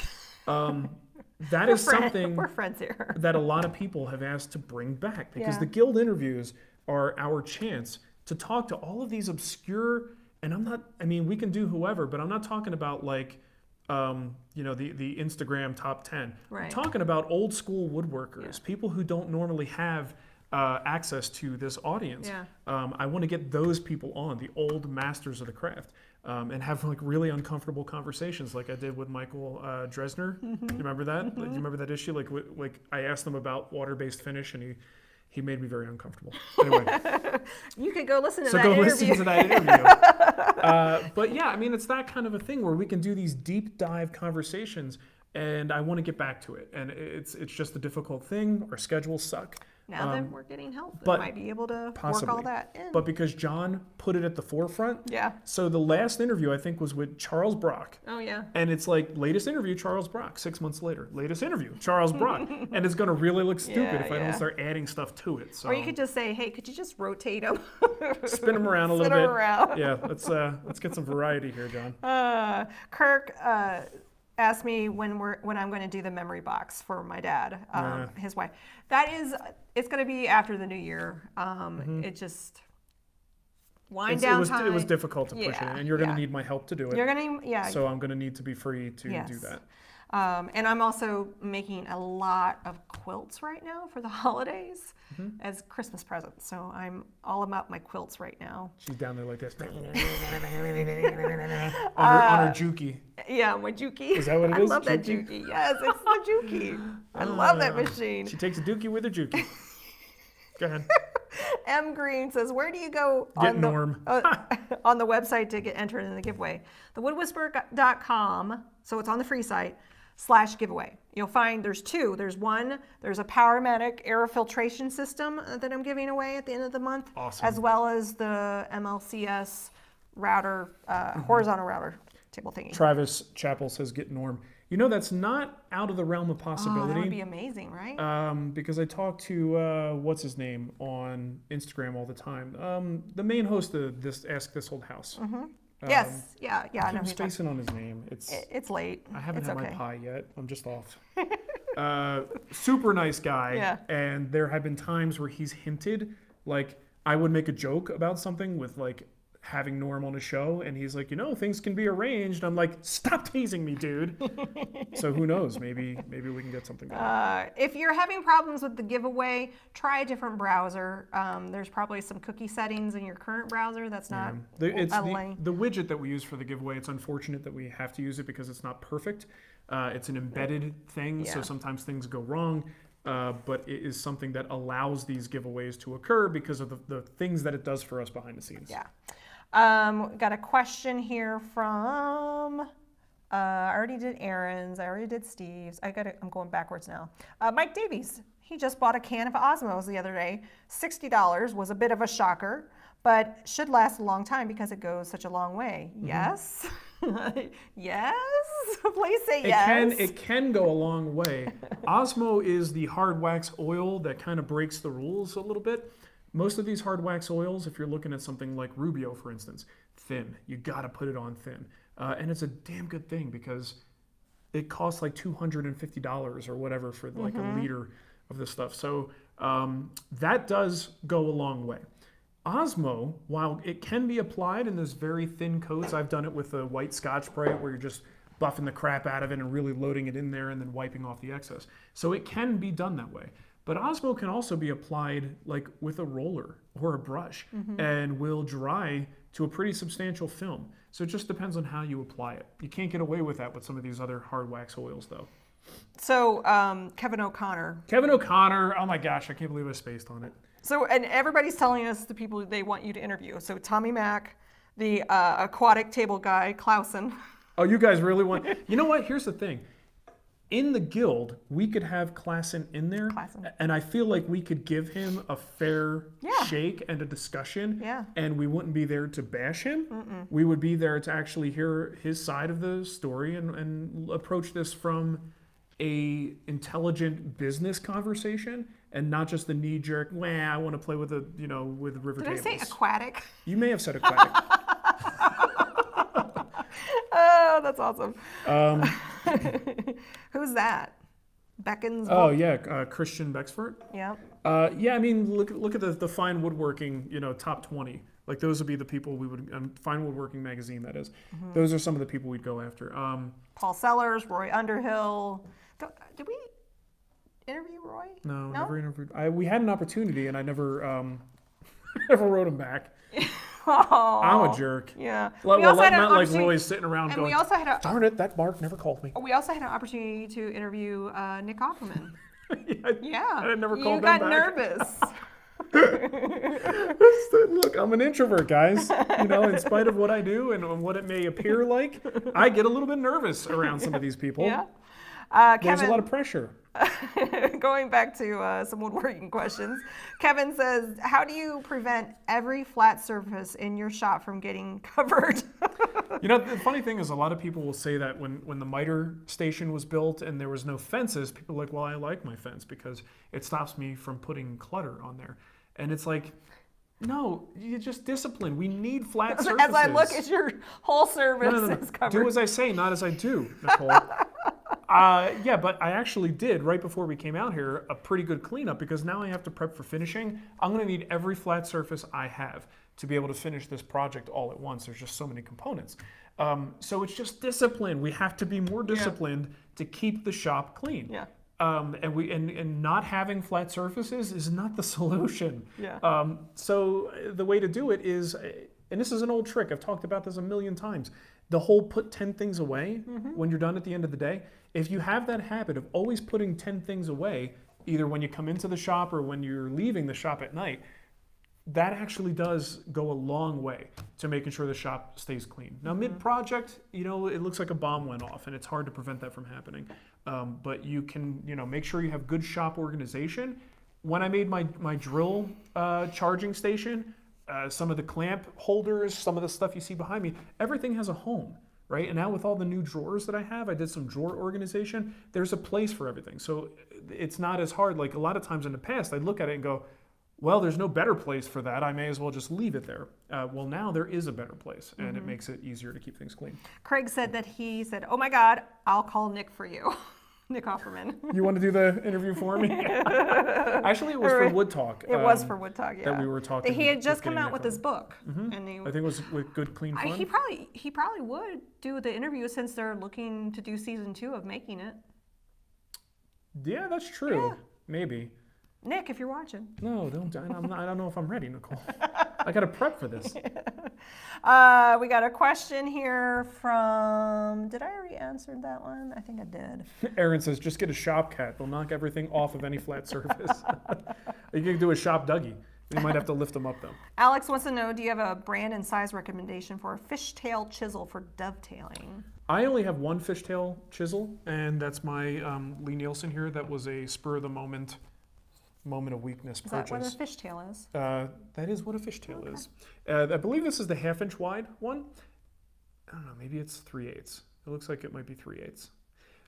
That is something we're friends here. that a lot of people have asked to bring back because the guild interviews are our chance to talk to all of these obscure, and we can do whoever, but I'm not talking about like, the Instagram top 10. Right. I'm talking about old school woodworkers, people who don't normally have access to this audience. Yeah. I want to get those people on, the old masters of the craft, and have like really uncomfortable conversations, like I did with Michael Dresner. You remember that? Do you remember that issue? Like I asked him about water-based finish, and he made me very uncomfortable. Anyway, you could go listen to so that go interview. listen to that interview. But yeah, I mean, it's that kind of a thing where we can do these deep dive conversations, and I want to get back to it. And it's just a difficult thing. Our schedules suck. Now that we're getting help, we but might be able to possibly. work all that in. But because John put it at the forefront, yeah. so the last interview I think was with Charles Brock. Oh yeah. And it's like, latest interview, Charles Brock. 6 months later, latest interview, Charles Brock. And it's going to really look stupid if I don't start adding stuff to it. So or you could just say, hey, could you just rotate them? spin them around a little Spin bit. them around. Yeah, let's get some variety here, John. Kirk asked me when I'm going to do the memory box for my dad, his wife. It's going to be after the new year. It just wind down time. It was difficult to push it, and you're going to need my help to do it. You're going to, So I'm going to need to be free to do that. And I'm also making a lot of quilts right now for the holidays as Christmas presents. So I'm all about my quilts right now. She's down there like this. on her Juki. Yeah, my Juki. Is that what it is? I love that Juki. Yes, it's the Juki. I love that machine. She takes a Dookie with her Juki. Go ahead. M. Green says, where do you go on the website to get entered in the giveaway? Thewoodwhisperer.com, so it's on the free site, /giveaway. You'll find there's two. There's a Powermatic air filtration system that I'm giving away at the end of the month. Awesome. As well as the MLCS router, horizontal router table thingy. Travis Chappell says, get Norm. You know, that's not out of the realm of possibility. Oh, that would be amazing, right? Because I talk to, what's his name, on Instagram all the time. The main host of this Ask This Old House. Yes, yeah. I know I'm spacing on his name. It's late. I haven't it's had okay. my pie yet. I'm just off. Super nice guy. Yeah. And there have been times where he's hinted, like, I would make a joke about something with, like, having Norm on a show, and he's like, things can be arranged. I'm like, stop teasing me, dude. So who knows? Maybe we can get something going. If you're having problems with the giveaway, try a different browser. There's probably some cookie settings in your current browser that's not the widget that we use for the giveaway. It's unfortunate that we have to use it because it's not perfect. It's an embedded thing, so sometimes things go wrong. But it is something that allows these giveaways to occur because of the things that it does for us behind the scenes. Yeah. Got a question here from, I already did Aaron's, I already did Steve's. I'm going backwards now. Mike Davies, he just bought a can of Osmos the other day. $60 was a bit of a shocker, but should last a long time because it goes such a long way. Yes? Yes? Please say yes. It can go a long way. Osmo is the hard wax oil that kind of breaks the rules a little bit. Most of these hard wax oils, if you're looking at something like Rubio, for instance, thin. You got to put it on thin. And it's a damn good thing because it costs like $250 or whatever for like a liter of this stuff. So that does go a long way. Osmo, while it can be applied in those very thin coats, I've done it with a white Scotch-Brite where you're just buffing the crap out of it and really loading it in there and then wiping off the excess. So it can be done that way. But Osmo can also be applied like with a roller or a brush and will dry to a pretty substantial film. So it just depends on how you apply it. You can't get away with that with some of these other hard wax oils though. So Kevin O'Connor, oh my gosh, I can't believe I spaced on it. So, and everybody's telling us the people they want you to interview. So Tommy Mack, the aquatic table guy, Clausen. Oh, you guys really want, you know what, here's the thing. In the guild, we could have Clausen in there, and I feel like we could give him a fair shake and a discussion, and we wouldn't be there to bash him. We would be there to actually hear his side of the story and approach this from a intelligent business conversation and not just the knee-jerk, I want to play with with river tables. Did I say aquatic? You may have said aquatic. Oh, that's awesome. Who's that? Beckons? Oh, yeah, Christian Bexford. Yeah. Yeah, I mean, look at the fine woodworking, top 20. Like those would be the people we would, Fine Woodworking magazine, that is. Those are some of the people we'd go after. Paul Sellers, Roy Underhill. interview Roy? No, never interviewed. We had an opportunity, and I never never wrote him back. Oh, I'm a jerk. Yeah. Well, not like Roy's sitting around going, we also had darn it, that Mark never called me. We also had an opportunity to interview Nick Offerman. Yeah. I never called You them got nervous. Look, I'm an introvert, guys. In spite of what I do and what it may appear like, I get a little bit nervous around some of these people. Yeah. There's a lot of pressure. Going back to some woodworking questions, Kevin says, how do you prevent every flat surface in your shop from getting covered? The funny thing is a lot of people will say that when the miter station was built and there was no fences, people are like, well, I like my fence because it stops me from putting clutter on there. And it's like, no, you just discipline. We need flat surfaces. As I look at your whole surface is covered. Do as I say, not as I do, Nicole. Yeah, but I actually did, right before we came out here, a pretty good cleanup because now I have to prep for finishing. I'm going to need every flat surface I have to be able to finish this project all at once. There's just so many components. So it's just discipline. We have to be more disciplined to keep the shop clean. Yeah. And not having flat surfaces is not the solution. Yeah. So the way to do it is, and this is an old trick, I've talked about this a million times, the whole put 10 things away when you're done at the end of the day. If you have that habit of always putting 10 things away, either when you come into the shop or when you're leaving the shop at night, that actually does go a long way to making sure the shop stays clean. Now, mid-project, it looks like a bomb went off, and it's hard to prevent that from happening. But you can, make sure you have good shop organization. When I made my drill charging station, some of the clamp holders, some of the stuff you see behind me, everything has a home, right? And now with all the new drawers that I have, I did some drawer organization. There's a place for everything. So it's not as hard. Like a lot of times in the past, I'd look at it and go, well, there's no better place for that. I may as well just leave it there. Well, now there is a better place, and it makes it easier to keep things clean. Craig said that he said, oh my God, I'll call Nick for you. Nick Offerman. You want to do the interview for me? Actually, it was for Wood Talk. It was for Wood Talk, yeah. That we were talking. He had just come out with his book. And I think it was with Good Clean Fun. He probably would do the interview since they're looking to do season 2 of making it. Yeah, that's true. Yeah. Maybe. Nick, if you're watching. No, don't. I don't know if I'm ready, Nicole. I got to prep for this. We got a question here from. Did I already answer that one? I think I did. Aaron says, just get a shop cat. They'll knock everything off of any flat surface. You can do a shop Dougie. You might have to lift them up, though. Alex wants to know, do you have a brand and size recommendation for a fishtail chisel for dovetailing? I only have one fishtail chisel, and that's my Lee Nielsen here. That was a spur-of-the-moment of weakness purchase. Is that what a fishtail is? That is what a fishtail is. I believe this is the 1/2 inch wide one. I don't know, maybe it's 3/8. It looks like it might be 3/8.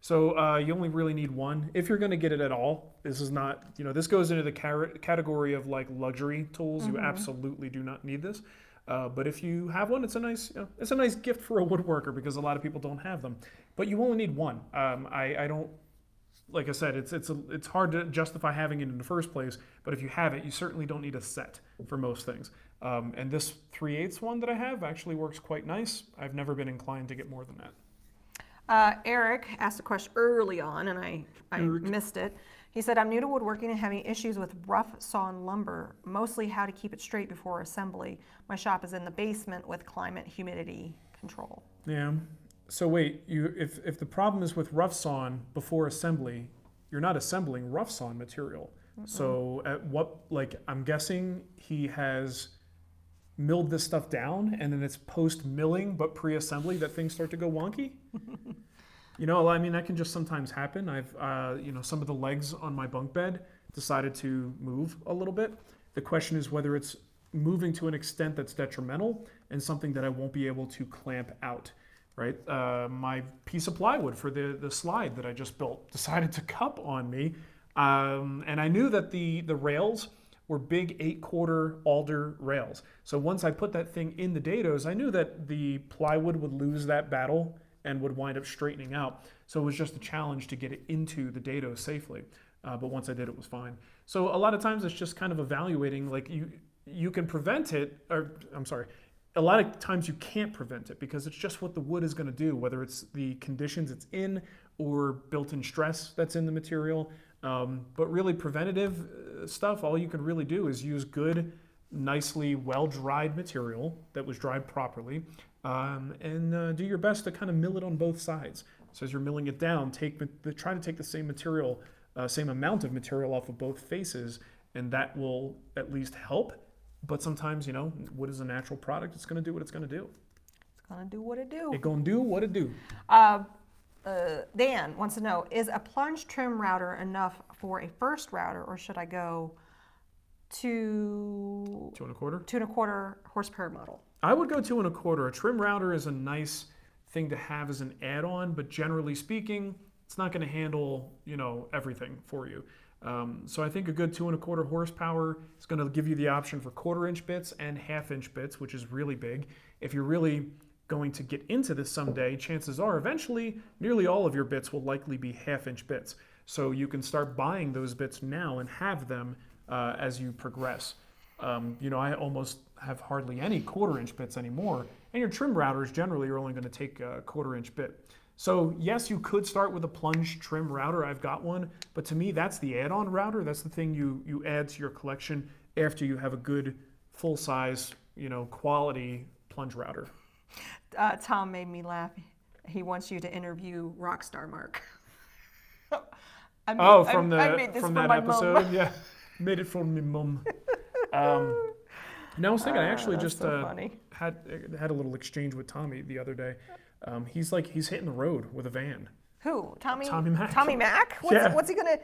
So you only really need one if you're going to get it at all. This is not, this goes into the category of like luxury tools. You absolutely do not need this. But if you have one, it's a nice gift for a woodworker because a lot of people don't have them. But you only need one. I don't. Like I said, it's hard to justify having it in the first place, but if you have it, you certainly don't need a set for most things. And this 3/8 one that I have actually works quite nice. I've never been inclined to get more than that. Eric asked a question early on, and I missed it. He said, I'm new to woodworking and having issues with rough sawn lumber, mostly how to keep it straight before assembly. My shop is in the basement with climate humidity control. Yeah. So wait, if the problem is with rough sawn before assembly, you're not assembling rough sawn material. So at I'm guessing he has milled this stuff down and then it's post milling but pre-assembly that things start to go wonky. That can just sometimes happen. I've some of the legs on my bunk bed decided to move a little bit. The question is whether it's moving to an extent that's detrimental and something that I won't be able to clamp out. Right, my piece of plywood for the slide that I just built decided to cup on me, and I knew that the rails were big 8/4 alder rails. So once I put that thing in the dados, I knew that the plywood would lose that battle and would wind up straightening out. So it was just a challenge to get it into the dados safely. But once I did, it was fine. So a lot of times it's just kind of evaluating, like you can prevent it, or I'm sorry. A lot of times you can't prevent it because it's just what the wood is going to do, whether it's the conditions it's in or built-in stress that's in the material. But really preventative stuff, all you can really do is use good, nicely well-dried material that was dried properly, and do your best to kind of mill it on both sides. So as you're milling it down, try to take the same material, same amount of material off of both faces, and that will at least help. But sometimes, wood is a natural product. It's going to do what it's going to do. It's going to do what it do. It's going to do what it do. Dan wants to know, is a plunge trim router enough for a first router, or should I go to 2.25? 2.25 horsepower model? I would go 2.25. A trim router is a nice thing to have as an add-on, but generally speaking, it's not going to handle, everything for you. So I think a good 2.25 horsepower is going to give you the option for 1/4-inch bits and 1/2-inch bits, which is really big. If you're really going to get into this someday, chances are eventually nearly all of your bits will likely be 1/2-inch bits. So you can start buying those bits now and have them as you progress. I almost have hardly any 1/4-inch bits anymore, and your trim routers generally are only going to take a 1/4-inch bit. So yes, you could start with a plunge trim router. I've got one, but to me, that's the add-on router. That's the thing you add to your collection after you have a good full-size, quality plunge router. Tom made me laugh. He wants you to interview Rockstar Mark. From that episode, mom. Yeah, made it from my mum. I was thinking, I actually just had a little exchange with Tommy the other day. He's hitting the road with a van. Who? Tommy? Tommy Mack. Tommy Mack? What's he gonna?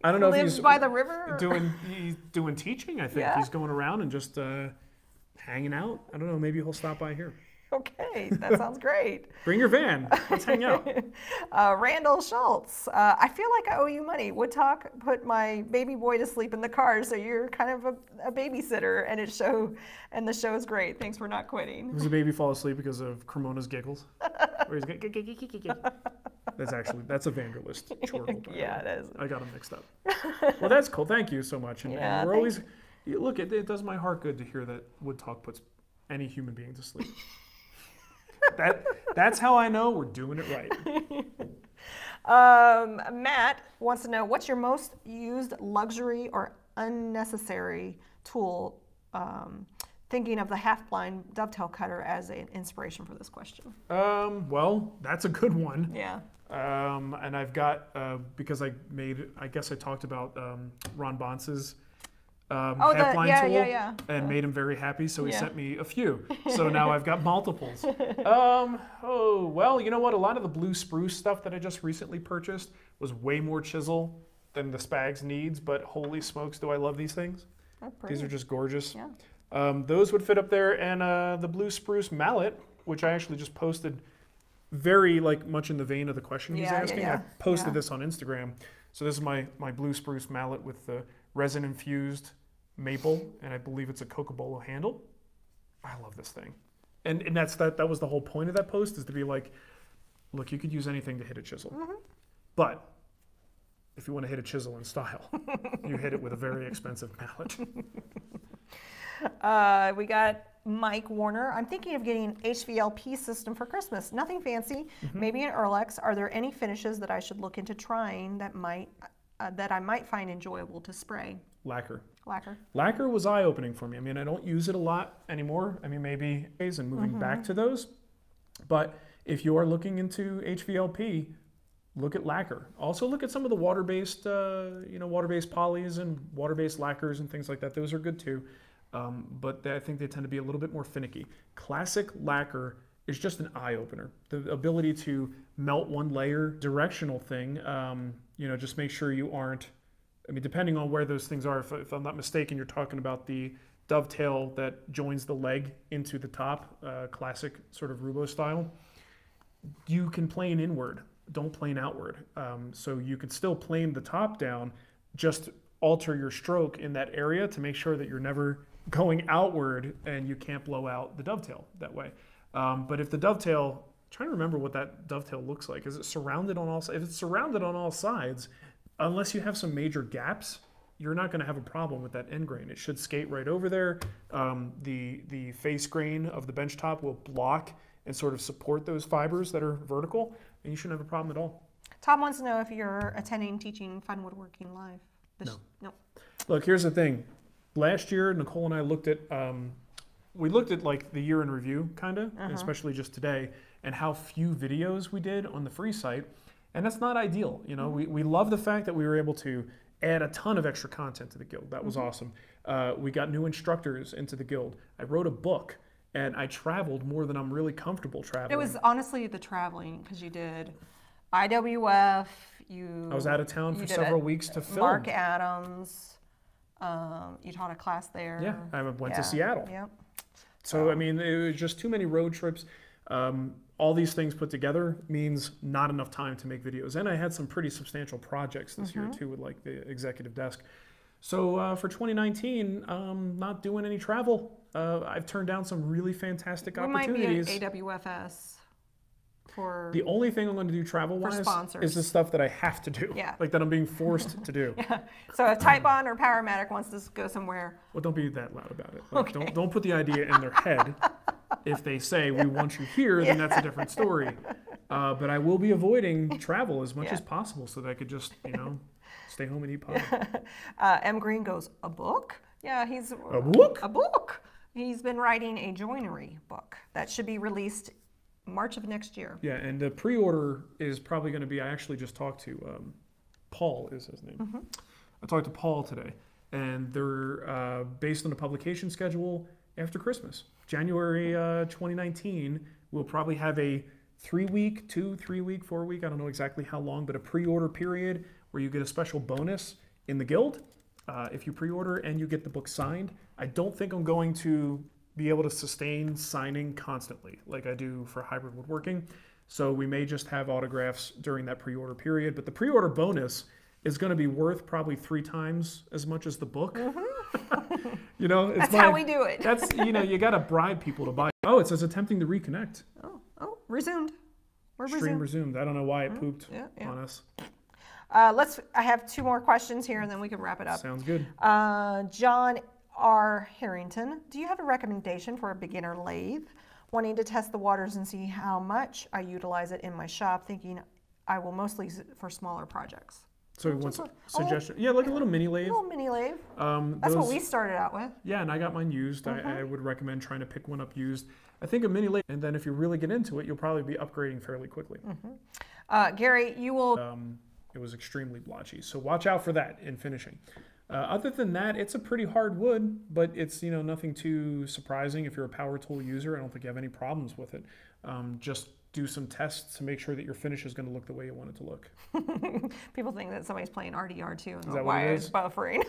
I don't know if he's by the river. He's doing teaching. I think he's going around and just hanging out. I don't know. Maybe he'll stop by here. Okay, that sounds great. Bring your van. Let's hang out. Randall Schultz. I feel like I owe you money. Wood Talk put my baby boy to sleep in the car, so you're kind of a babysitter, and the show's great. Thanks for not quitting. Does the baby fall asleep because of Cremona's giggles? Or he's that's a Vanderlist chortle. Yeah, it is. I got them mixed up. Well, that's cool. Thank you so much. And we're always look. It does my heart good to hear that Wood Talk puts any human being to sleep. That's how I know we're doing it right. Matt wants to know, what's your most used luxury or unnecessary tool? Thinking of the half-blind dovetail cutter as an inspiration for this question. Well, that's a good one. Yeah. And I've got, because I guess I talked about Ron Bonce's half-blind tool and made him very happy, so he sent me a few. So now I've got multiples. Well, you know what? A lot of the blue spruce stuff that I just recently purchased was way more chisel than the Spags needs, but holy smokes, do I love these things. These are just gorgeous. Yeah. Those would fit up there, and the blue spruce mallet, which I actually just posted very much in the vein of the question he's asking. I posted this on Instagram. So this is my blue spruce mallet with the resin-infused maple, and I believe it's a Cocobolo handle. I love this thing. And that was the whole point of that post, is to be like, look, you could use anything to hit a chisel. Mm-hmm. But if you want to hit a chisel in style, you hit it with a very expensive mallet. We got Mike Warner. I'm thinking of getting an HVLP system for Christmas. Nothing fancy, maybe an Erlex. Are there any finishes that I should look into trying that I might find enjoyable to spray? Lacquer. Lacquer was eye-opening for me. I mean, I don't use it a lot anymore. I mean, maybe and moving back to those. But if you are looking into HVLP, look at lacquer. Also look at some of the water-based, water-based polys and water-based lacquers and things like that. Those are good too. But I think they tend to be a little bit more finicky. Classic lacquer is just an eye-opener. The ability to melt one layer, directional thing, just make sure you aren't, depending on where those things are, if I'm not mistaken, you're talking about the dovetail that joins the leg into the top, classic sort of Roubo style. You can plane inward, don't plane outward. So you could still plane the top down, just alter your stroke in that area to make sure that you're never going outward and you can't blow out the dovetail that way. But if the dovetail, I'm trying to remember what that dovetail looks like. Is it surrounded on all sides? If it's surrounded on all sides, unless you have some major gaps, you're not going to have a problem with that end grain. It should skate right over there. The face grain of the bench top will block and sort of support those fibers that are vertical, and you shouldn't have a problem at all. Tom wants to know if you're attending Teaching Fun Woodworking Live. No. Look, here's the thing. Last year, Nicole and I looked at like the year in review, kind of, especially just today, and how few videos we did on the free site. And that's not ideal. You know, we love the fact that we were able to add a ton of extra content to the Guild. That was awesome. We got new instructors into the Guild. I wrote a book, and I traveled more than I'm really comfortable traveling. It was honestly the traveling, because you did IWF. I was out of town for several weeks to film. Mark Adams. You taught a class there. Yeah, I went to Seattle. Yep. So, I mean, it was just too many road trips. All these things put together means not enough time to make videos. And I had some pretty substantial projects this year, too, with like the executive desk. So for 2019, not doing any travel. I've turned down some really fantastic opportunities. We might be at AWFS. The only thing I'm going to do travel-wise is the stuff that I have to do, like that I'm being forced to do. So if Typebond or Powermatic wants to go somewhere... Well, don't be that loud about it. Like, don't put the idea in their head. If they say, we want you here, then that's a different story. But I will be avoiding travel as much as possible so that I could just, stay home and eat pie. M. Green goes, a book? Yeah, he's... A book? A book. He's been writing a joinery book that should be released March of next year. Yeah, and the pre-order is probably going to be, I actually just talked to, Paul is his name. I talked to Paul today, and they're based on the publication schedule after Christmas. January 2019, we'll probably have a 3-week, 3-week, 4-week, I don't know exactly how long, but a pre-order period where you get a special bonus in the Guild if you pre-order and you get the book signed. I don't think I'm going to be able to sustain signing constantly like I do for hybrid woodworking. So we may just have autographs during that pre-order period, but the pre-order bonus is going to be worth probably 3 times as much as the book. That's how we do it. That's, you got to bribe people to buy. Oh, it says attempting to reconnect. Oh, resumed. Stream resumed. I don't know why it pooped on us. I have 2 more questions here and then we can wrap it up. Sounds good. John R. Harrington, do you have a recommendation for a beginner lathe? Wanting to test the waters and see how much I utilize it in my shop, thinking I will mostly use it for smaller projects. So he wants a suggestion. Yeah, like a little mini lathe. A little mini lathe. That's what we started out with. Yeah, and I got mine used. I would recommend trying to pick one up used. I think a mini lathe, and then if you really get into it, you'll probably be upgrading fairly quickly. Gary, you will... it was extremely blotchy, so watch out for that in finishing. Other than that, it's a pretty hard wood, but it's nothing too surprising. If you're a power tool user, I don't think you have any problems with it. Just do some tests to make sure that your finish is going to look the way you want it to look. People think that somebody's playing RDR2 and is that why what it it's buffering.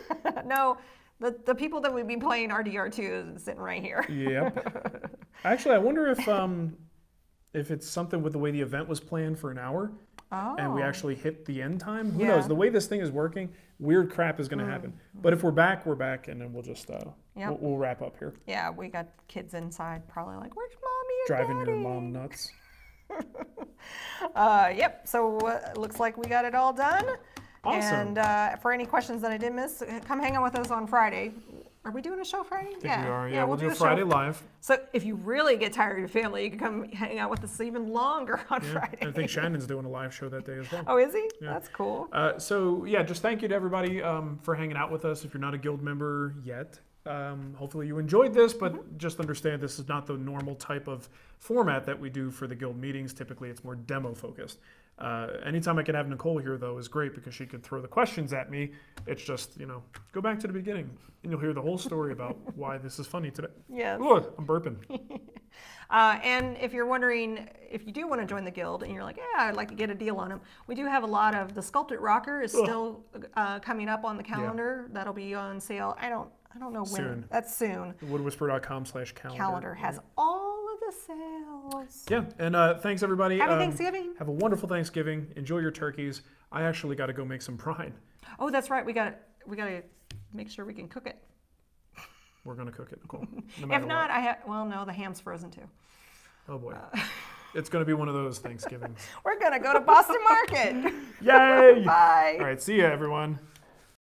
No, the people that would be playing RDR2 is sitting right here. Yep. Actually, I wonder if it's something with the way the event was planned for an hour. And we actually hit the end time. Who knows? The way this thing is working, weird crap is going to happen. But if we're back, and then we'll just we'll wrap up here. Yeah, we got kids inside, probably like, "Where's mommy and driving daddy?" your mom nuts. Yep. So it looks like we got it all done. Awesome. And for any questions that I did miss, come hang out with us on Friday. Are we doing a show Friday? I think we are. Yeah, we'll do Friday live. So if you really get tired of your family, you can come hang out with us even longer on Friday. I think Shannon's doing a live show that day as well. Oh, is he? Yeah. That's cool. So yeah, just thank you to everybody for hanging out with us. If you're not a Guild member yet, hopefully you enjoyed this, but just understand this is not the normal type of format that we do for the Guild meetings. Typically, it's more demo focused. Anytime I can have Nicole here, though, is great because she could throw the questions at me. It's just, go back to the beginning and you'll hear the whole story about why this is funny today. Yes. Ugh, I'm burping. And if you're wondering, if you do want to join the Guild and you're like, yeah, I'd like to get a deal on them, we do have a lot of, the Sculpted Rocker is still coming up on the calendar. Yeah. That'll be on sale. I don't know when. Soon. That's soon. Woodwhisperer.com/calendar. Calendar has all of the sales. Yeah, and thanks everybody. Happy Thanksgiving. Have a wonderful Thanksgiving. Enjoy your turkeys. I actually got to go make some brine. Oh, that's right. We got to make sure we can cook it. We're gonna cook it, Nicole. If not, no, the ham's frozen too. Oh boy, it's gonna be one of those Thanksgivings. We're gonna go to Boston Market. Yay! Bye. All right, see ya, everyone.